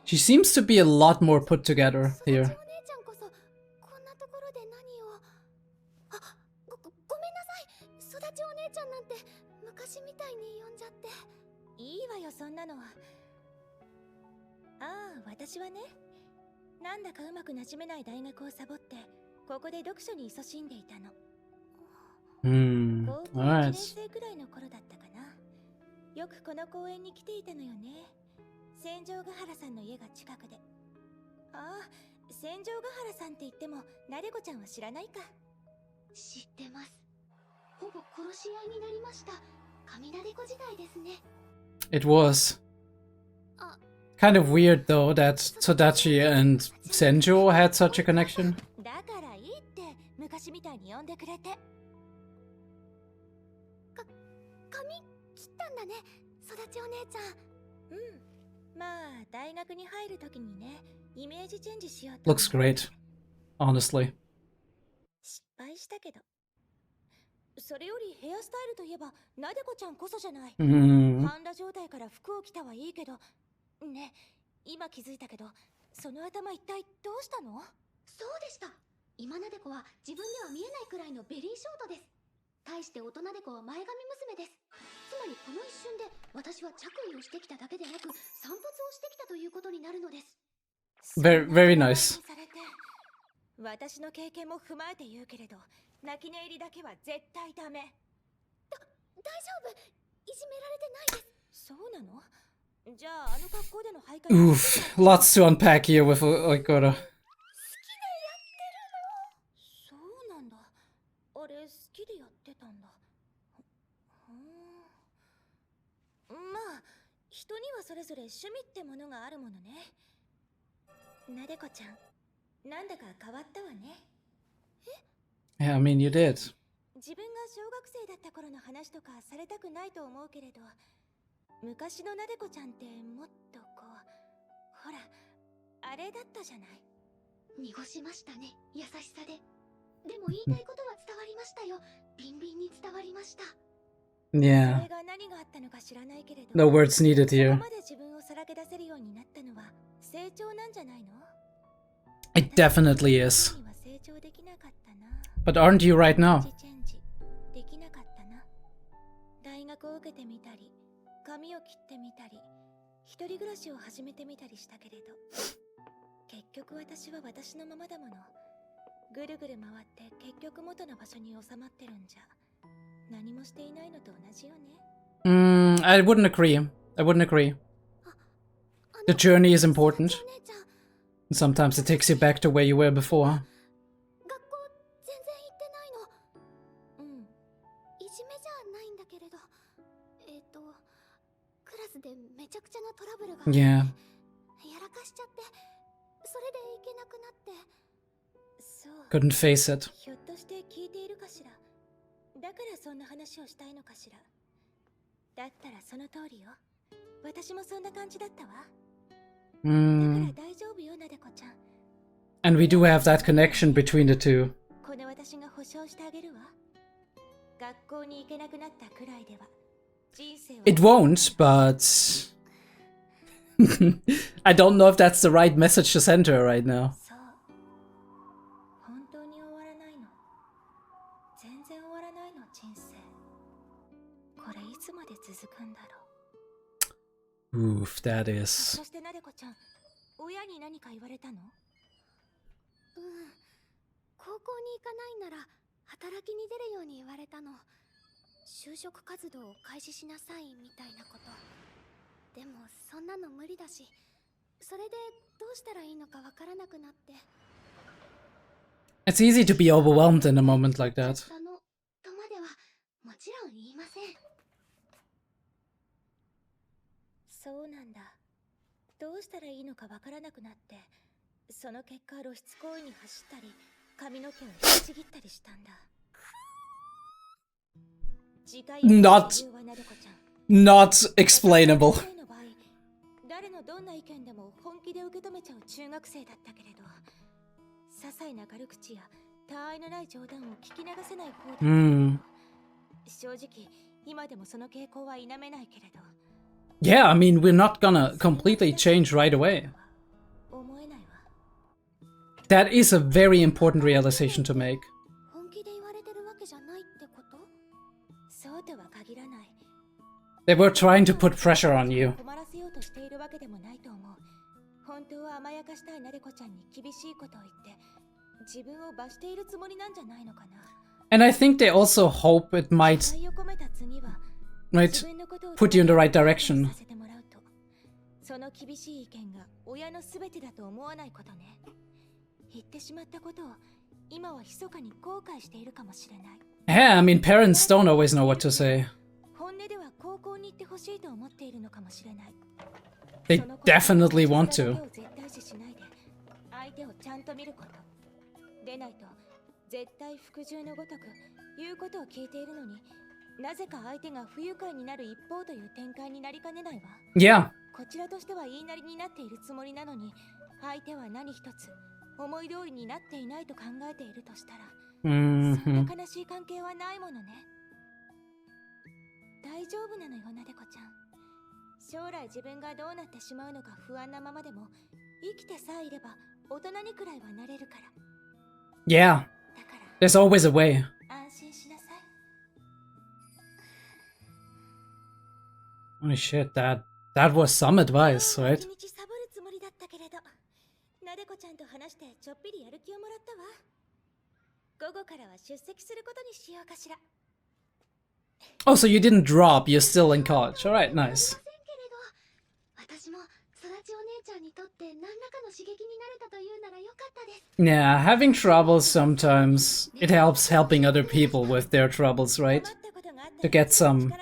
She seems to be a lot more put together 育ちお姉 here. ちゃんこそこんなところで何を。あ、ごめんなさい。育ちお姉ちゃんなんて昔みたいに呼んじゃって。いいわよ、そんなのは。ああ、私はね、なんだかうまくなじめない大学をサボって、ここで読書に勤しんでいたの。 Hmm. 高校1 Alright. 年生くらいの頃だったかな。よくこの公園に来ていたのよね。千丈ヶ原さんの家が近くで。ああ、千丈ヶ原さんって言っても、なでこちゃんは知らないか。知ってます。ほぼ殺し合いになりました。神なでこ時代ですね。 It was. Ah. Kind of weird though that Todachi and Senjo had such a connection. だからいいって、昔みたいに呼んでくれて。髪切ったんだね、育ちお姉ちゃん。うん。まあ、大学に入るときにね、イメージチェンジしようと。 Looks great. Honestly. 失敗したけど。それよりヘアスタイルといえば、なでこちゃんこそじゃない。 Hmm. 半裸状態から服を着たはいいけど、ね、今気づいたけど、その頭一体どうしたの？そうでした。今なでこは自分では見えないくらいのベリーショートです。対して大人でこは前髪娘です。つまりこの一瞬で私は着衣をしてきただけでなく散髪をしてきたということになるのです。 Very, very nice. されて、私の経験も踏まえて言うけれど、泣き寝入りだけは絶対ダメ。大丈夫、いじめられてないです。そうなの？じゃあ、あの格好での徘徊。 Oof. Lots to unpack here with Oikura. そうなんだ。あれ、好きでやってたんだ。まあ、人にはそれれぞれ趣味ってものがあるものね。なでこちゃん、なんだか変わったわね。 Yeah, I mean, you did. 自分が小学生だった頃の話とかされたくないと思うけれど、昔のなでこちゃんってもっとこう、ほら、あれだったじゃない。濁しましたね、優しさで。でも言いたいことは伝わりましたよ。ビンビンに伝わりました。Yeah. それが何があったのか知らないけれど、 No words needed こ here. こまで自分をさらけ出せるようになったのは成長なんじゃないの？ It definitely is. 私には成長できなかったな。 But aren't you right now? チェンジできなかったな。大学を受けてみたり、髪を切ってみたり、一人暮らしを始めてみたりしたけれど、結局私は私のままだもの。ぐるぐる回って結局元の場所に収まってるんじゃ、何もしていないのと同じよね。I wouldn't agree. I wouldn't agree. The journey is important. お姉ちゃん、 Sometimes it takes you back to where you were before. 学校全然行ってないの。うん。いじめじゃないんだけれど、クラスでめちゃくちゃなトラブルがあって、 Yeah. やらかしちゃって、それで行けなくなって。そう。 Couldn't face it. ひょっとして聞いているかしら。だからそんな話をしたいのかしら。だったらその通りよ。私もそんな感じだったわ。だから大丈夫よ、なでこちゃん。 And we do have that connection between the two. この私が保証してあげるわ。学校に行けなくなったくらいでは、人生は It won't, but I don't know if that's the right message to send her right now. そう。本当に終わらないの。全然終わらないの、人生。これいつまで続くんだろう。 Oof, that そ is. してなでこちゃん、親に何か言われたの？高校に行かないなら働きに出るように言われたの。就職活動を開始しなさいみたいなこと。でもそんなの無理だし、それでどうしたらいいのかわからなくなって。 It's easy to be overwhelmed in a moment like だっ that. たのとまではもちろん言いません。そうなんだ。どうしたらいいのかわからなくなって、その結果露出行為に走ったり、髪の毛を引きちぎったりしたんだ。次回 Not はなでこちゃん。 Not explainable. の場合、誰のどんな意見でも本気で受け止めちゃう中学生だったけれど、些細な軽口や他愛のない冗談を聞き流せない方だったけれど、正直今でもその傾向は否めないけれど。 Yeah, I mean, we're not gonna completely change right away. 思えないわ。 That is a very important realization to make. 本気で言われてるわけじゃないってこと？そうとは限らない。 They were trying to put pressure on you. 困らせようとしているわけでもないと思う。本当は甘やかしたいなでこちゃんに厳しいことを言って、自分を罰しているつもりなんじゃないのかな。 And I think they also hope it might, 愛を込めた次は、 might 自分のことを put you in the right direction. させてもらうと、その厳しい意見が親のすべてだと思わないことね。言ってしまったことを今は密かに後悔しているかもしれない。 Yeah, I mean, parents don't always know what to say. 本音では高校に行ってほしいと思っているのかもしれない。 They definitely want to. 絶対視しないで、相手をちゃんと見ること。でないと、絶対服従のごとく言うことを聞いているのに、なぜか相手が不愉快になる一方という展開になりかねないわ。 Yeah. こちらとしては言いなりになっているつもりなのに、相手は何一つ思い通りになっていないと考えているとしたら、そんな悲しい関係はないものね。大丈夫なのよ、なでこちゃん。将来自分がどうなってしまうのか不安なままでも、生きてさえいれば大人にくらいはなれるから。 Yeah. だから There's always a way. 安心しなさい。 Holy shit, that was some advice, right? 一日サボるつもりだったけれど、なでこちゃんと話してちょっぴりやる気をもらったわ。午後からは出席することにしようかしら。 Oh, so you didn't drop, you're still in college. Alright, nice. 私も育ちお姉ちゃんにとって何らかの刺激になれたというならよかったです。 Yeah, having troubles sometimes, it helps helping other people with their troubles, right? To get some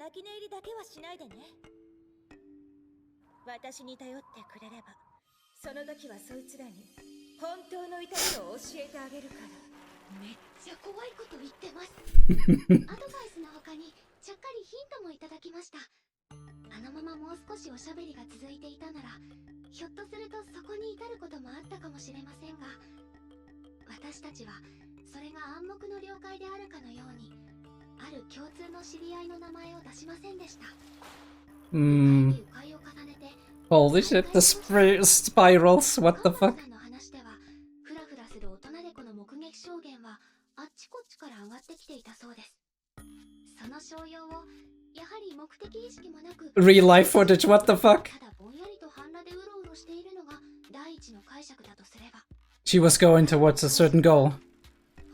泣き寝入りだけはしないでね。私に頼ってくれれば、その時はそいつらに本当の痛みを教えてあげるから。めっちゃ怖いこと言ってます。アドバイスの他にちゃっかりヒントもいただきました。あのままもう少しおしゃべりが続いていたなら、ひょっとするとそこに至ることもあったかもしれませんが、私たちはそれが暗黙の了解であるかのように、ある共通の知り合いの名前を出しませんでした。Holy shit, the spirals, what the fuck? の話では、フラフラする大人猫の目撃証言はあっちこっちから上がってきていたそうです。その商用をやはり目的意識もなく Real life footage, what the fuck? ただぼんやりと半裸でうろうろしているのが第一の解釈だとすれば、 She was going towards a certain goal.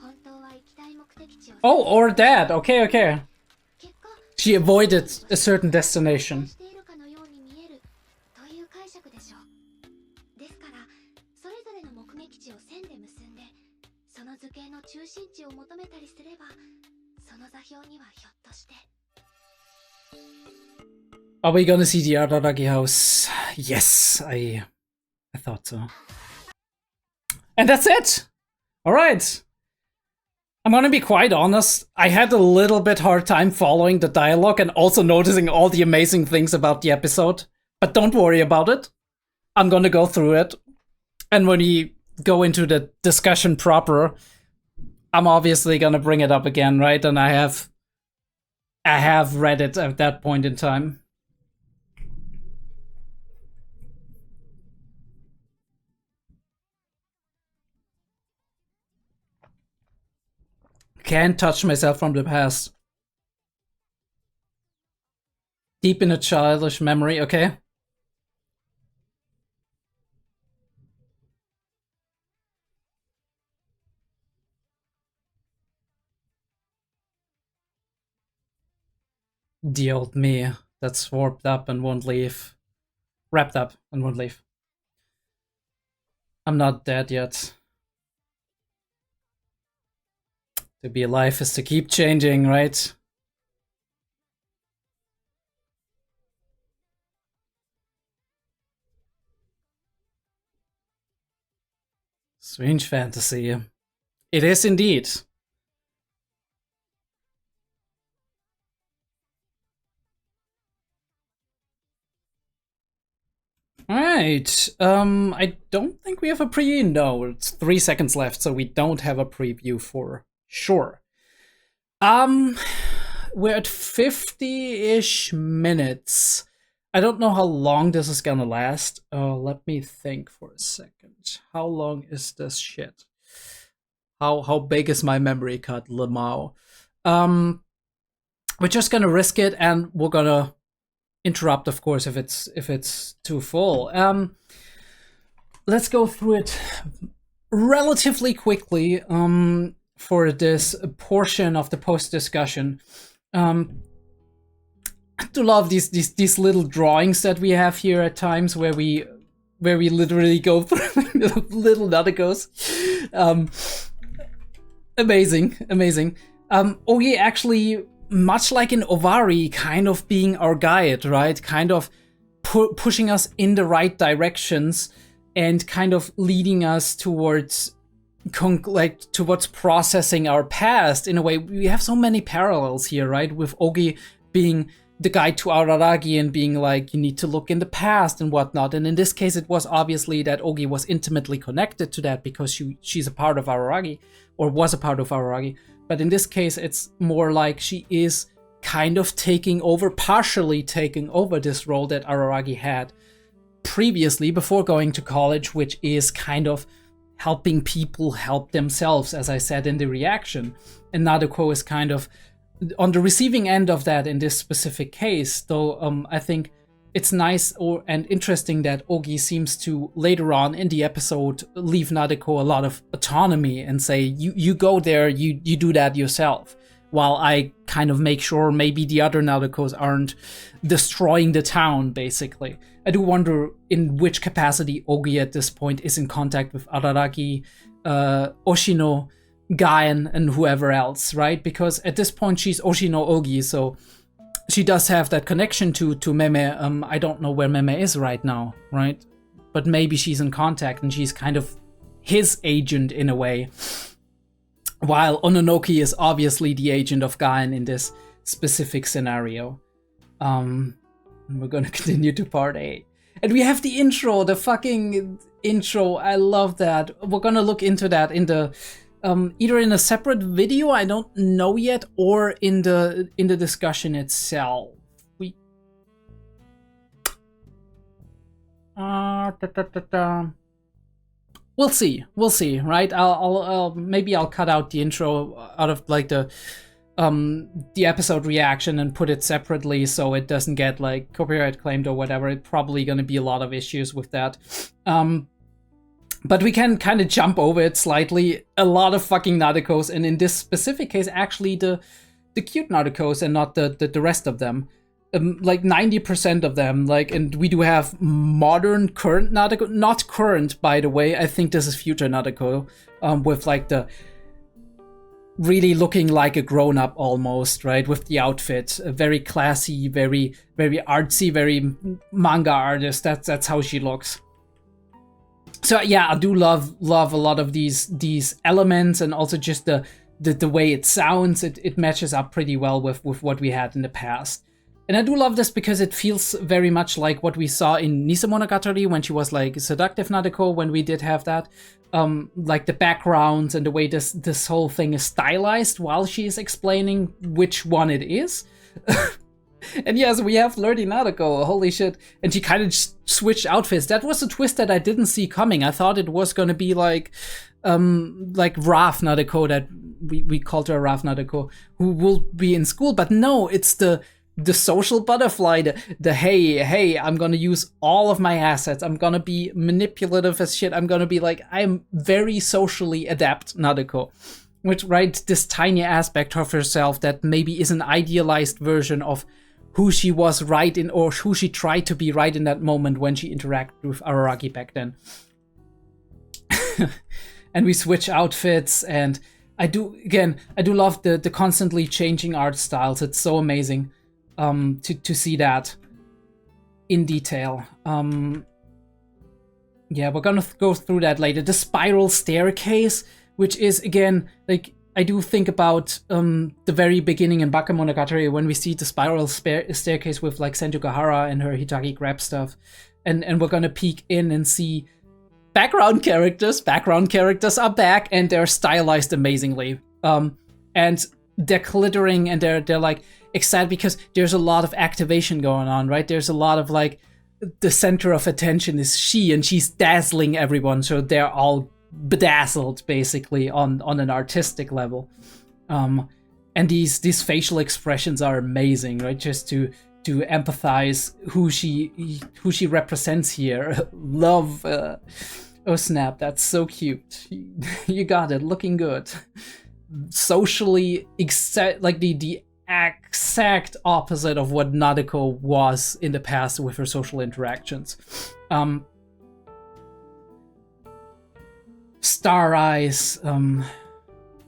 本当は行きたい目的地を Oh, or that, okay, okay. 結果 She avoided a certain destination. しているかのように見えるという解釈でしょう。ですからそれぞれの目撃地を線で結んで、その図形の中心地を求めたりすれば、その座標にはひょっとして。 Are we gonna see the Araragi house? Yes, I thought so. And that's it! Alright. I'm gonna be quite honest, I had a little bit hard time following the dialogue and also noticing all the amazing things about the episode. But don't worry about it. I'm gonna go through it. And when we go into the discussion proper, I'm obviously gonna bring it up again, right? And I have read it at that point in time. Can't touch myself from the past. Deep in a childish memory, okay? The old me that's warped up and won't leave. Wrapped up and won't leave. I'm not dead yet. To be alive is to keep changing, right? Strange fantasy. It is indeed. Alright, I don't think we have a preview. No, it's 3 seconds left, so we don't have a preview for sure. We're at 50-ish minutes. I don't know how long this is gonna last. Let me think for a second. How long is this shit? How big is my memory card, Lamau? We're just gonna risk it, and we're gonna interrupt, of course, if it's too full. Let's go through it relatively quickly for this portion of the post-discussion. I do love these little drawings that we have here at times where we literally go through little Nadekos. Amazing. Ogi actually, much like in Ovari, kind of being our guide, right? Kind of pushing us in the right directions and kind of leading us towards processing our past. In a way, we have so many parallels here, right? With Ogi being the guide to Araragi and being like, you need to look in the past and whatnot. And in this case, it was obviously that Ogi was intimately connected to that because she's a part of Araragi, or was a part of Araragi. But in this case, it's more like she is kind of partially taking over this role that Araragi had previously before going to college, which is kind of helping people help themselves, as I said in the reaction. And Nadeko is kind of on the receiving end of that in this specific case, though I think it's nice and interesting that Ogi seems to, later on in the episode, leave Nadeko a lot of autonomy and say, you go there, you do that yourself, while I kind of make sure maybe the other Nadekos aren't destroying the town, basically. I do wonder in which capacity Ogi at this point is in contact with Araragi, Oshino, Gaen, and whoever else, right? Because at this point she's Oshino Ogi, so she does have that connection to Meme. I don't know where Meme is right now, right? But maybe she's in contact and she's kind of his agent in a way. While Ononoki is obviously the agent of Gaen in this specific scenario. And we're gonna continue to part 8. And we have the intro, the fucking intro. I love that. We're gonna look into that in the either in a separate video, I don't know yet, or in the discussion itself. We We'll see, right? I'll maybe I'll cut out the intro out of like the episode reaction and put it separately so it doesn't get like copyright claimed or whatever. It's probably gonna be a lot of issues with that. But we can kind of jump over it slightly. A lot of fucking Nadekos, and in this specific case, actually the cute Nadekos and not the rest of them. Like 90% of them, like, and we do have modern current Nadeko, not current, by the way. I think this is future Nadeko, with like the really looking like a grown-up almost, right? With the outfit, very classy, very artsy, very manga artist. That's how she looks. So yeah, I do love a lot of these elements, and also just the way it sounds. It matches up pretty well with what we had in the past. And I do love this because it feels very much like what we saw in Nademonogatari when she was like seductive Nadeko, when we did have that. Like the backgrounds and the way this whole thing is stylized while she is explaining which one it is. And yes, we have Flirty Nadeko, holy shit. And she kind of switched outfits. That was a twist that I didn't see coming. I thought it was gonna be like Raf Nadeko, that we called her Raf Nadeko, who will be in school. But no, it's the social butterfly, the hey, I'm gonna use all of my assets. I'm gonna be manipulative as shit. I'm gonna be like, I'm very socially adept Nadeko. Which, right, this tiny aspect of herself that maybe is an idealized version of who she was right in, or who she tried to be right in that moment when she interacted with Araragi back then. And we switch outfits, and I do love the constantly changing art styles. It's so amazing to see that in detail. Yeah, we're gonna go through that later. The spiral staircase, which is, again, like, I do think about the very beginning in Bakemonogatari when we see the spiral staircase with like Senju Gahara and her Hitagi grab stuff. And we're gonna peek in and see background characters. Background characters are back, and they're stylized amazingly. And they're glittering, and they're like excited because there's a lot of activation going on, right? There's a lot of like, the center of attention is she, and she's dazzling everyone, so they're all bedazzled basically on an artistic level. And these facial expressions are amazing, right? Just to empathize who she represents here. Love. Oh snap, that's so cute. You got it, looking good. Socially like the exact opposite of what Nadeko was in the past with her social interactions. Star eyes,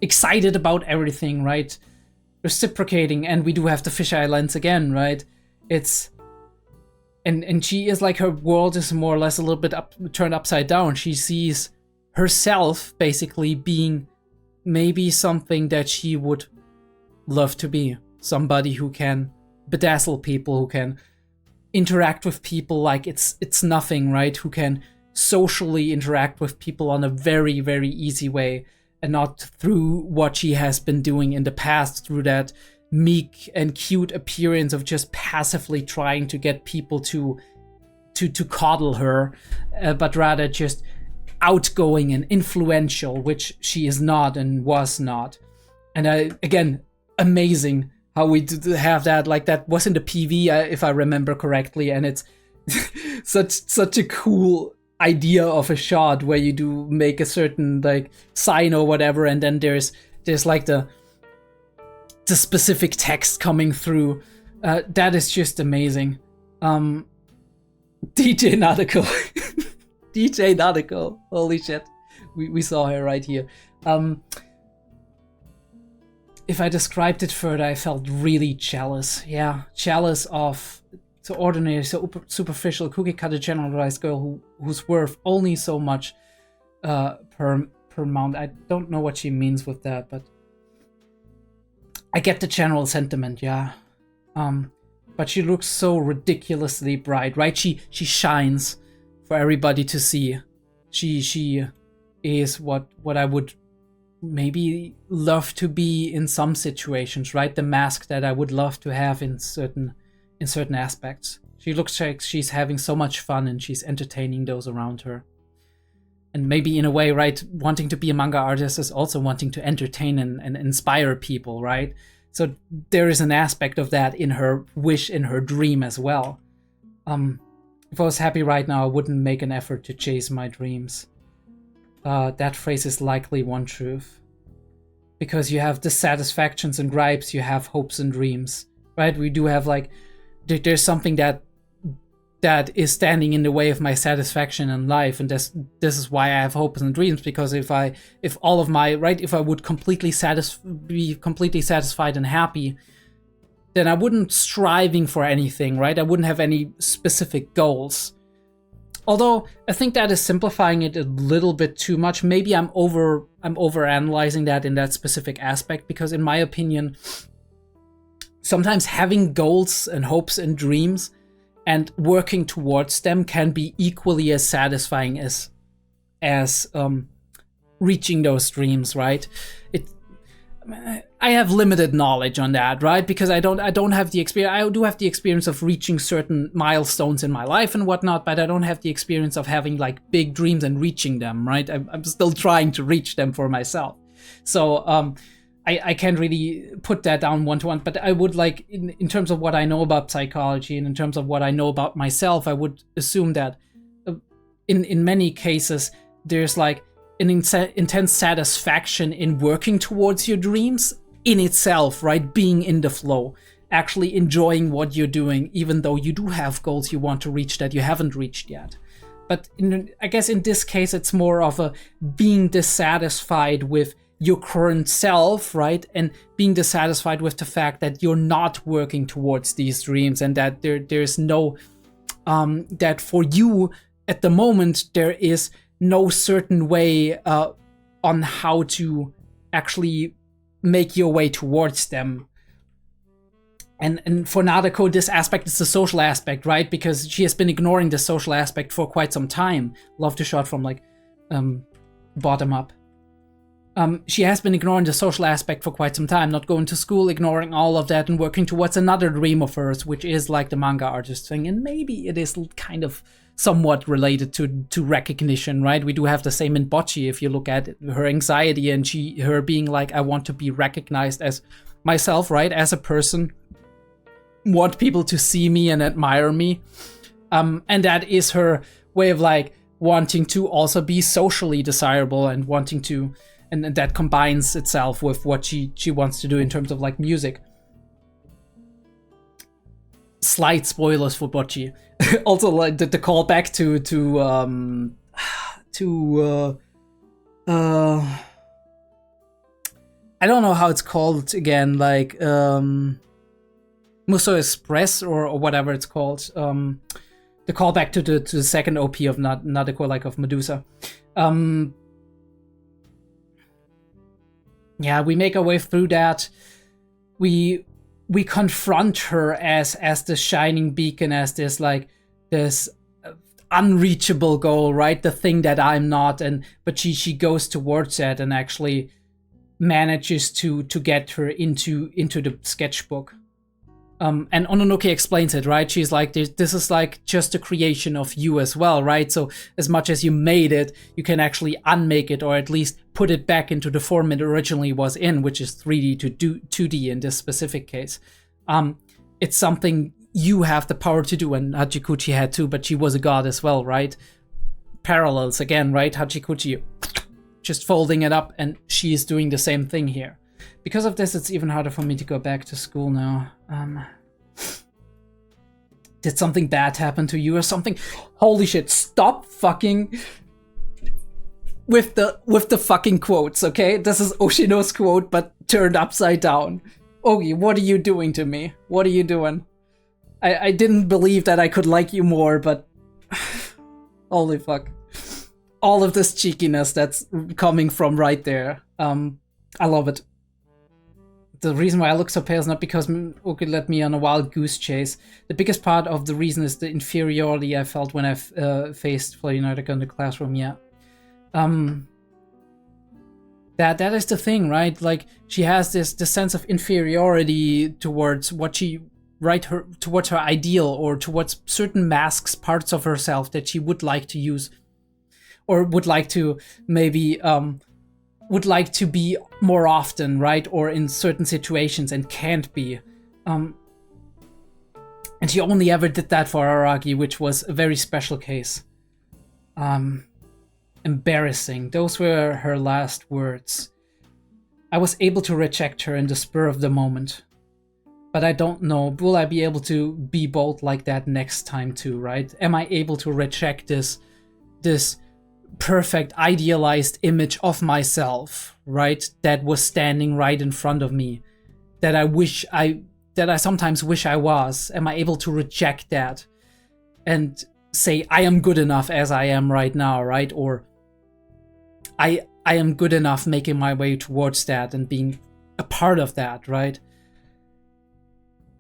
excited about everything, right? Reciprocating, and we do have the fisheye lens again, right? It's and she is like, her world is more or less a little bit turned upside down. She sees herself basically being maybe something that she would love to be. Somebody who can bedazzle people, who can interact with people like it's nothing, right? Who can socially interact with people on a very, very easy way, and not through what she has been doing in the past, through that meek and cute appearance of just passively trying to get people to coddle her, but rather just outgoing and influential, which she is not and was not. And again, amazing how we have that. Like, that was in the PV, if I remember correctly, and it's such a cool idea of a shot where you do make a certain like sign or whatever, and then there's like the specific text coming through. That is just amazing. DJ Nadeko. DJ Nadeko, holy shit, we saw her right here. if I described it further, I felt really jealous. Yeah, jealous of the ordinary, so superficial, cookie-cutter, generalized girl who's worth only so much per mount. I don't know what she means with that, but I get the general sentiment. Yeah, but she looks so ridiculously bright, right? She shines for everybody to see. She is what I would maybe love to be in some situations, right? The mask that I would love to have in certain aspects. She looks like she's having so much fun and she's entertaining those around her. And maybe in a way, right, wanting to be a manga artist is also wanting to entertain and inspire people, right? So there is an aspect of that in her wish, in her dream as well. If I was happy right now, I wouldn't make an effort to chase my dreams. That phrase is likely one truth. Because you have dissatisfactions and gripes, you have hopes and dreams, right? We do have like, there's something that is standing in the way of my satisfaction in life, and this is why I have hopes and dreams. Because if I would be completely satisfied and happy, then I wouldn't striving for anything, right? I wouldn't have any specific goals. Although I think that is simplifying it a little bit too much. Maybe I'm overanalyzing that in that specific aspect, because in my opinion, sometimes having goals and hopes and dreams and working towards them can be equally as satisfying as reaching those dreams, right? I have limited knowledge on that, right? Because I don't have the experience. I do have the experience of reaching certain milestones in my life and whatnot, but I don't have the experience of having like big dreams and reaching them, right? I'm still trying to reach them for myself. So I can't really put that down one-to-one, but I would like, in terms of what I know about psychology and in terms of what I know about myself, I would assume that in many cases, there's like an intense satisfaction in working towards your dreams in itself, right? Being in the flow, actually enjoying what you're doing, even though you do have goals you want to reach that you haven't reached yet. But I guess in this case, it's more of a being dissatisfied with your current self, right? And being dissatisfied with the fact that you're not working towards these dreams, and that there's no, that for you at the moment, there is no certain way on how to actually make your way towards them. And for Nadeko, this aspect is the social aspect, right? Because she has been ignoring the social aspect for quite some time. Love the shot from like bottom up. She has been ignoring the social aspect for quite some time, not going to school, ignoring all of that, and working towards another dream of hers, which is like the manga artist thing. And maybe it is kind of somewhat related to recognition, right? We do have the same in Bocce. If you look at her anxiety and her being like, I want to be recognized as myself, right? As a person, want people to see me and admire me. And that is her way of like wanting to also be socially desirable and wanting to, and that combines itself with what she wants to do in terms of like music. Slight spoilers for Bocce. Also, like the callback to I don't know how it's called again, like Muso Express or whatever it's called. The callback to the second OP of Nadeko, like of Medusa. Yeah, we make our way through that. We confront her as the shining beacon, as this like this unreachable goal, right? The thing that I'm not, but she goes towards that and actually manages to get her into the sketchbook. And Ononoke explains it, right? She's like, this is like just a creation of you as well, right? So as much as you made it, you can actually unmake it, or at least put it back into the form it originally was in, which is 3D to 2D in this specific case. It's something you have the power to do, and Hachikuchi had too, but she was a god as well, right? Parallels again, right? Hachikuchi just folding it up, and she is doing the same thing here. Because of this, it's even harder for me to go back to school now. Did something bad happen to you or something? Holy shit, stop fucking with the fucking quotes, okay? This is Oshino's quote, but turned upside down. Ogi, what are you doing to me? What are you doing? I didn't believe that I could like you more, but holy fuck. All of this cheekiness that's coming from right there. I love it. The reason why I look so pale is not because Ogi led me on a wild goose chase. The biggest part of the reason is the inferiority I felt when I faced Florianotica in the classroom, yeah. That is the thing, right? Like, she has this sense of inferiority towards what she towards her ideal, or towards certain masks, parts of herself that she would like to use, or would like to maybe would like to be more often, right? Or in certain situations and can't be. And she only ever did that for Araki, which was a very special case. Embarrassing. Those were her last words. I was able to reject her in the spur of the moment. But I don't know, will I be able to be bold like that next time too, right? Am I able to reject this perfect idealized image of myself, right? That was standing right in front of me, that I sometimes wish I was. Am I able to reject that and say I am good enough as I am right now, right? Or I am good enough making my way towards that and being a part of that, right?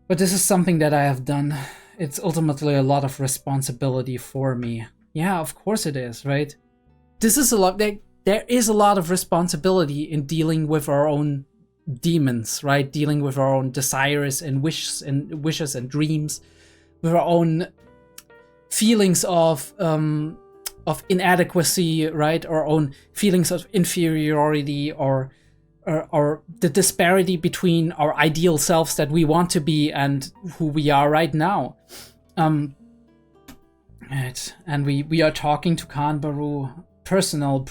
But this is something that I have done. It's ultimately a lot of responsibility for me. Yeah, of course it is, right? This is a lot. There is a lot of responsibility in dealing with our own demons, right? Dealing with our own desires and wishes and dreams, with our own feelings of inadequacy, right? Our own feelings of inferiority, or the disparity between our ideal selves that we want to be and who we are right now. Right. And we are talking to Kanbaru personal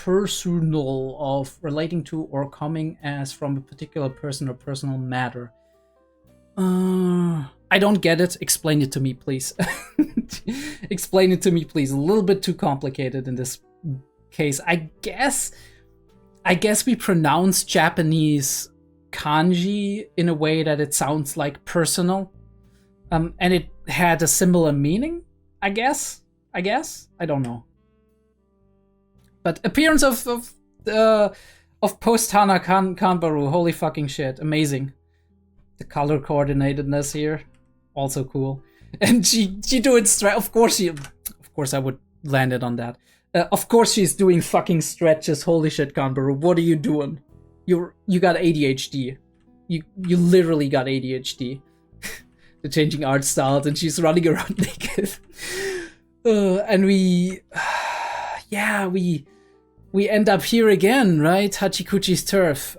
of relating to or coming as from a particular person or personal matter. I don't get it. Explain it to me, please. Explain it to me, please. A little bit too complicated in this case. I guess we pronounce Japanese kanji in a way that it sounds like personal. And it had a similar meaning, I guess. I don't know. But appearance of post-Hana Kanbaru, holy fucking shit, amazing. The color coordinatedness here, also cool. And she doing of course I would land it on that. Of course she's doing fucking stretches, holy shit, Kanbaru, what are you doing? You got ADHD. You literally got ADHD. The changing art styles, and she's running around naked. And we end up here again, right? Hachikuchi's turf.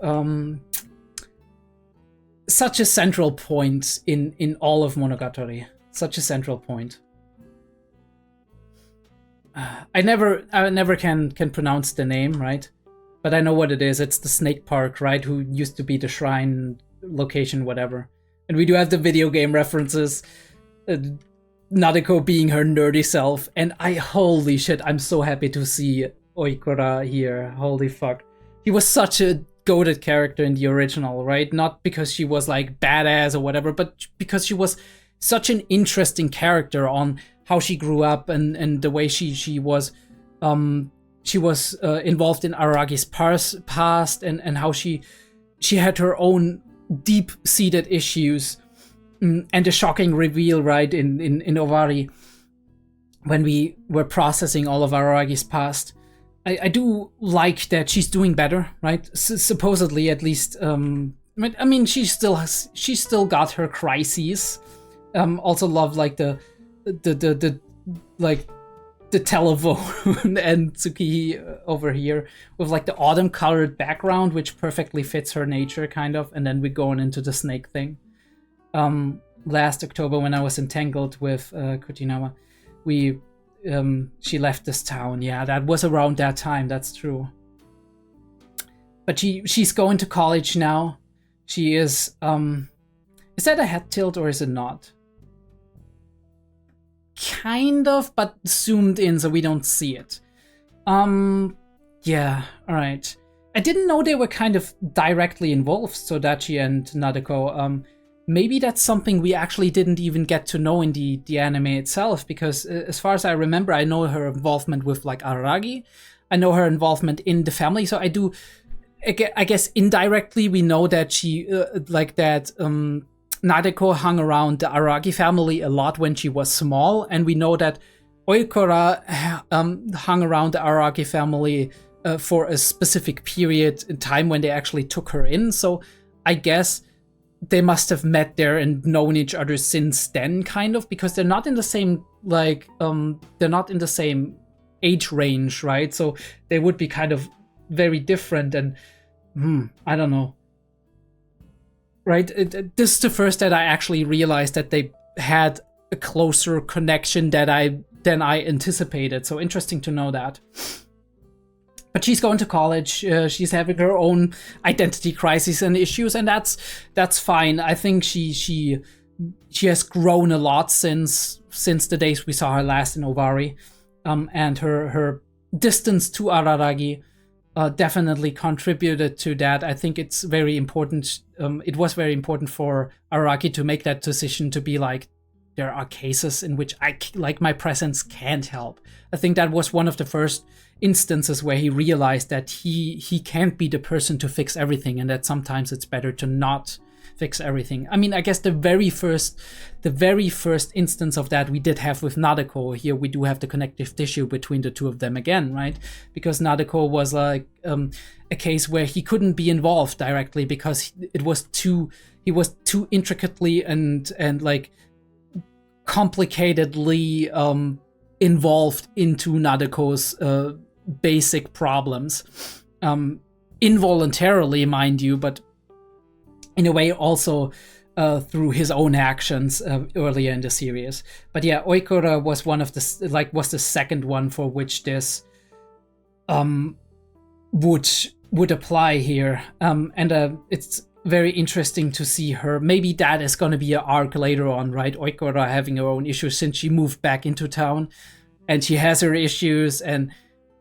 Such a central point in all of Monogatari. Such a central point. I never can pronounce the name, right? But I know what it is. It's the Snake Park, right? Who used to be the shrine location, whatever. And we do have the video game references. Nadeko being her nerdy self. And holy shit, I'm so happy to see Oikura here. Holy fuck. He was such a goated character in the original, right? Not because she was like badass or whatever, but because she was such an interesting character on how she grew up and the way she was involved in Aragi's past and how she had her own deep-seated issues, and the shocking reveal, right, in Ovari when we were processing all of Aragi's past. I do like that she's doing better, right? Supposedly, at least. I mean, she still got her crises. Also love like the telephone and Tsuki over here with like the autumn colored background, which perfectly fits her nature, kind of. And then we're going into the snake thing. Last October, when I was entangled with Kutinawa, she left this town. Yeah, that was around that time. That's true. But she's going to college now. She is. Is that a head tilt or is it not? Kind of, but zoomed in so we don't see it. Yeah. All right. I didn't know they were kind of directly involved, Sodachi and Nadeko. Maybe that's something we actually didn't even get to know in the anime itself, because as far as I remember, I know her involvement with like Araragi. I know her involvement in the family, so I guess indirectly we know that she Nadeko hung around the Araragi family a lot when she was small, and we know that Oikura hung around the Araragi family for a specific period in time when they actually took her in. So I guess they must have met there and known each other since then, kind of, because they're not in the same they're not in the same age range, right? So they would be kind of very different, and I don't know. Right? This is the first that I actually realized that they had a closer connection than I anticipated. So interesting to know that. But she's going to college. She's having her own identity crisis and issues, and that's fine. I think she has grown a lot since the days we saw her last in Ovari, and her distance to Araragi definitely contributed to that. I think it's very important. It was very important for Araragi to make that decision to be like, there are cases in which my presence can't help. I think that was one of the first instances where he realized that he can't be the person to fix everything, and that sometimes it's better to not fix everything. I mean, I guess the very first instance of that we did have with Nadeko. Here we do have the connective tissue between the two of them again, right? Because Nadeko was like a case where he couldn't be involved directly because he was too intricately and like complicatedly involved into Nadeko's basic problems, involuntarily, mind you, but in a way also through his own actions earlier in the series. But yeah, Oikura was was the second one for which this would apply here, and it's very interesting to see her. Maybe that is going to be an arc later on, right? Oikura having her own issues since she moved back into town, and she has her issues, and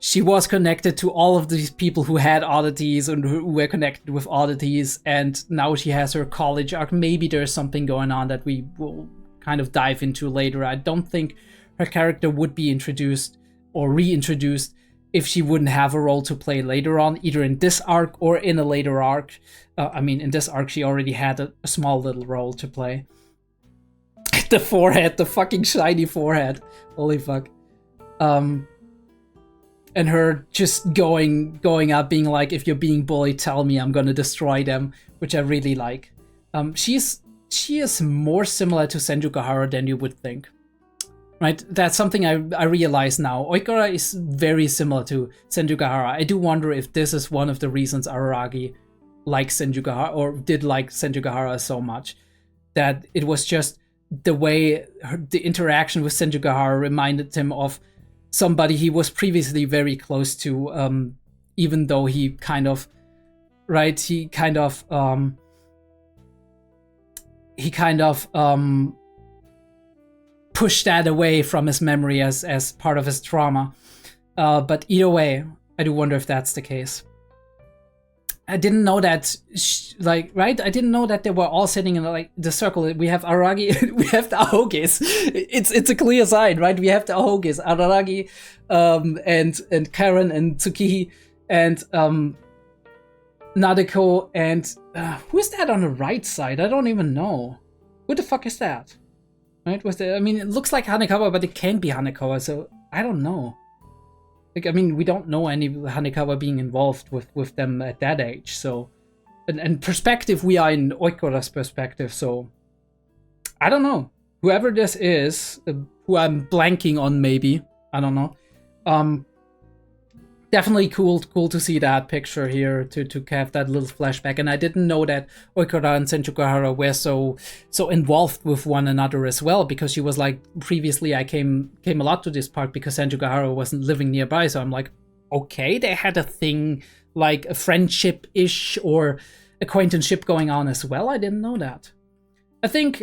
she was connected to all of these people who had oddities and who were connected with oddities, and now she has her college arc. Maybe there's something going on that we will kind of dive into later. I don't think her character would be introduced or reintroduced if she wouldn't have a role to play later on, either in this arc or in a later arc. I mean, in this arc, she already had a small little role to play. The forehead, the fucking shiny forehead. Holy fuck. And her just going up, being like, if you're being bullied, tell me, I'm gonna destroy them, which I really like. She is more similar to Senjukahara than you would think. Right? That's something I realize now. Oikura is very similar to Senjukahara. I do wonder if this is one of the reasons Araragi likes Senjukahara, or did like Senjukahara so much. That it was just the way the interaction with Senjukahara reminded him of somebody he was previously very close to, even though he kind of pushed that away from his memory as part of his trauma. But either way, I do wonder if that's the case. I didn't know that, right? I didn't know that they were all sitting in like the circle. We have Araragi, we have the Ahoges. It's a clear sign, right? We have the Ahoges, Araragi, and Karen and Tsukihi and Nadeko, and who is that on the right side? I don't even know. Who the fuck is that? Right? I mean, it looks like Hanekawa, but it can't be Hanekawa, so I don't know. Like, I mean, we don't know any Hanekawa being involved with them at that age, so... And perspective, we are in Oikura's perspective, so... I don't know. Whoever this is, who I'm blanking on maybe, I don't know. Definitely cool to see that picture here, to have that little flashback. And I didn't know that Oikura and Senjukahara were so involved with one another as well, because she was like, previously I came a lot to this park because Senjukahara wasn't living nearby, so I'm like, okay, they had a thing, like a friendship-ish or acquaintanceship going on as well. I didn't know that. I think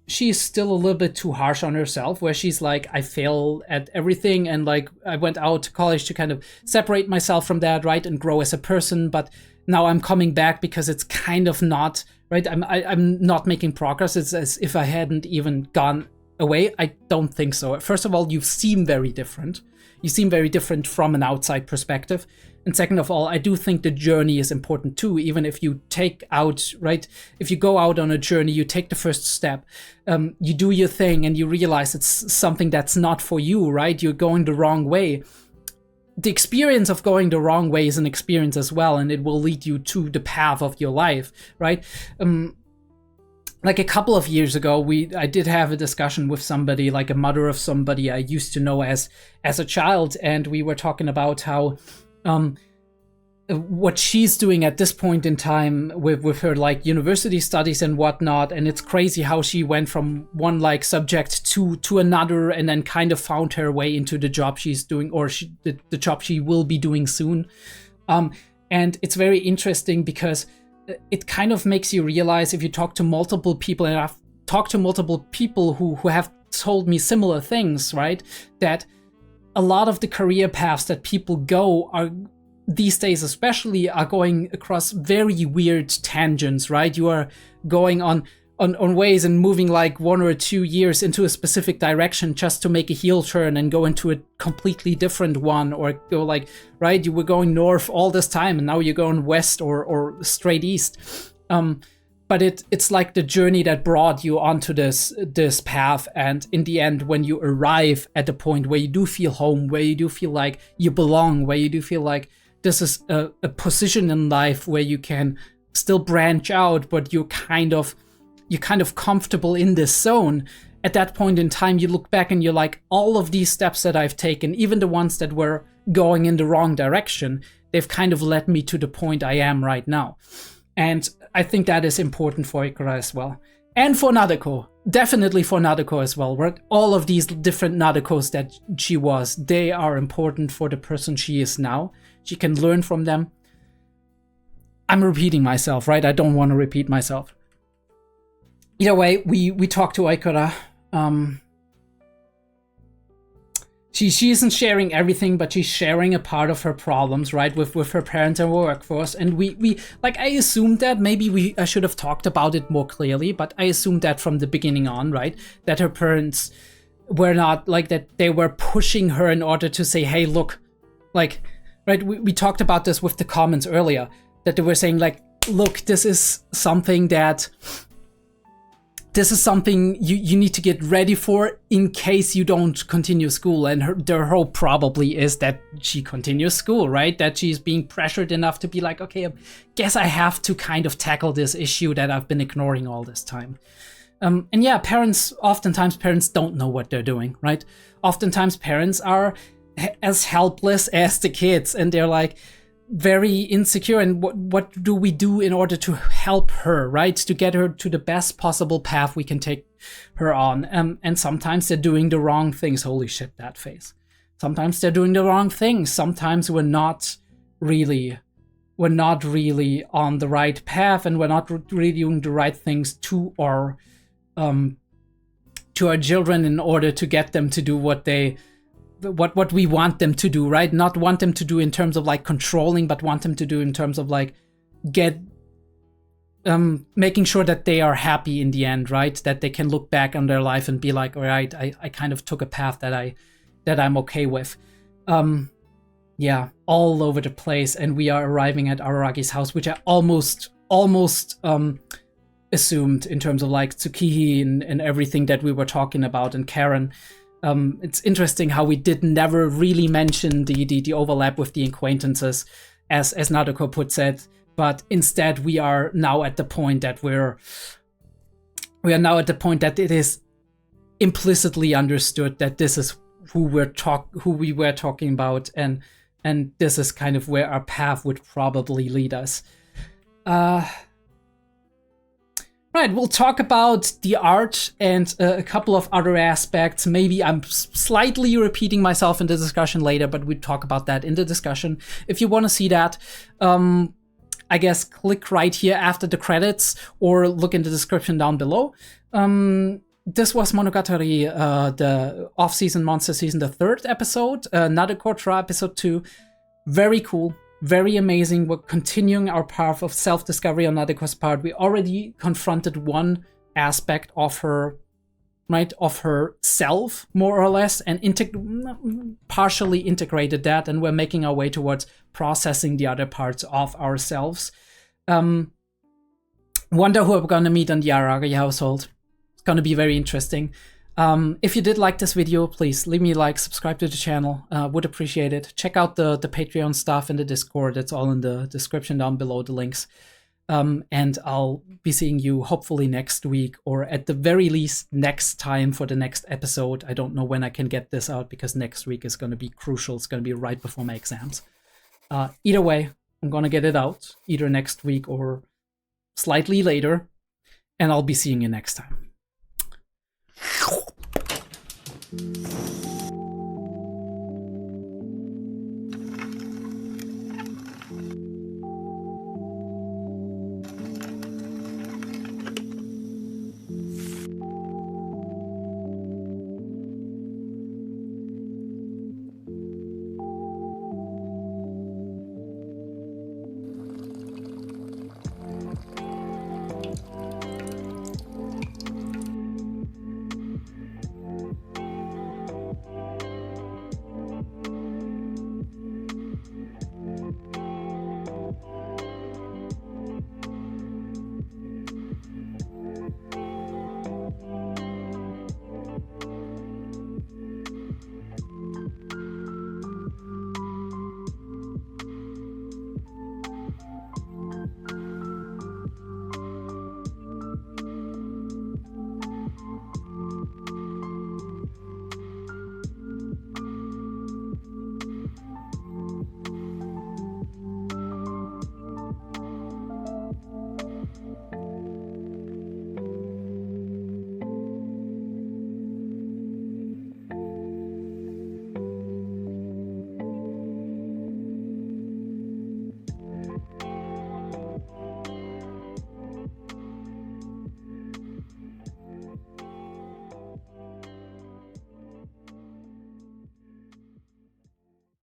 she's still a little bit too harsh on herself, where she's like, I fail at everything, and like I went out to college to kind of separate myself from that, right, and grow as a person, but now I'm coming back because it's kind of not right. I'm not making progress. It's as if I hadn't even gone away. I don't think so. First of all, you seem very different. You seem very different from an outside perspective. And second of all, I do think the journey is important too. Even if you take out, right, if you go out on a journey, you take the first step, you do your thing and you realize it's something that's not for you, right? You're going the wrong way. The experience of going the wrong way is an experience as well, and it will lead you to the path of your life, right? Like a couple of years ago, I did have a discussion with somebody, like a mother of somebody I used to know as a child, and we were talking about how what she's doing at this point in time with her like university studies and whatnot, and it's crazy how she went from one like subject to another, and then kind of found her way into the job she's doing, or the job she will be doing soon. And it's very interesting because it kind of makes you realize, if you talk to multiple people, and I've talked to multiple people who have told me similar things, right? That a lot of the career paths that people go are, these days especially, are going across very weird tangents, right? You are going on ways and moving like 1 or 2 years into a specific direction just to make a heel turn and go into a completely different one, or go like, right, you were going north all this time and now you're going west or straight east. But it's like the journey that brought you onto this path, and in the end, when you arrive at the point where you do feel home, where you do feel like you belong, where you do feel like this is a position in life where you can still branch out, but you're kind of comfortable in this zone. At that point in time, you look back and you're like, all of these steps that I've taken, even the ones that were going in the wrong direction, they've kind of led me to the point I am right now. And I think that is important for Ikura as well. And for Nadeko. Definitely for Nadeko as well, right? All of these different Nadekos that she was, they are important for the person she is now. She can learn from them. I'm repeating myself, right? I don't want to repeat myself. Either way, we talked to Ikura. She isn't sharing everything, but she's sharing a part of her problems, right, with her parents and workforce. And we like, I assumed that maybe I should have talked about it more clearly, but I assumed that from the beginning on, right, that her parents were not like that. They were pushing her in order to say, hey, look, like, right, we talked about this with the comments earlier, that they were saying like, look, this is something you need to get ready for in case you don't continue school. And their hope probably is that she continues school, right? That she's being pressured enough to be like, okay, I guess I have to kind of tackle this issue that I've been ignoring all this time. And yeah, oftentimes parents don't know what they're doing, right? Oftentimes parents are as helpless as the kids, and they're like, very insecure, and what do we do in order to help her, right, to get her to the best possible path we can take her on. And sometimes they're doing the wrong things. Holy shit, that face. Sometimes they're doing the wrong things. Sometimes we're not really on the right path, and we're not really doing the right things to our children in order to get them to do what we want them to do, right? Not want them to do in terms of like controlling, but want them to do in terms of like making sure that they are happy in the end, right? That they can look back on their life and be like, all right, I kind of took a path that I'm okay with. Yeah, all over the place, and we are arriving at Araragi's house, which I almost assumed in terms of like Tsukihi and everything that we were talking about, and Karen. It's interesting how we never really mention the overlap with the acquaintances, as Nadeko puts it, but instead we are now at the point that it is implicitly understood that this is who we were talking about, and this is kind of where our path would probably lead us. Right, we'll talk about the art and a couple of other aspects. Maybe I'm slightly repeating myself in the discussion later, but we'll talk about that in the discussion. If you want to see that, I guess click right here after the credits, or look in the description down below. this was Monogatari, the off-season monster season, the 3rd episode, Nademonogatari episode 2. Very cool, very amazing. We're continuing our path of self-discovery on Nadeko's part. We already confronted one aspect of her, right, of herself, more or less, and partially integrated that, and we're making our way towards processing the other parts of ourselves. Wonder who we're gonna meet on the Aragi household. It's gonna be very interesting. If you did like this video, please leave me a like, subscribe to the channel. Would appreciate it. Check out the Patreon stuff and the Discord. It's all in the description down below, the links. And I'll be seeing you hopefully next week, or at the very least next time for the next episode. I don't know when I can get this out because next week is going to be crucial. It's going to be right before my exams. Either way, I'm going to get it out either next week or slightly later, and I'll be seeing you next time.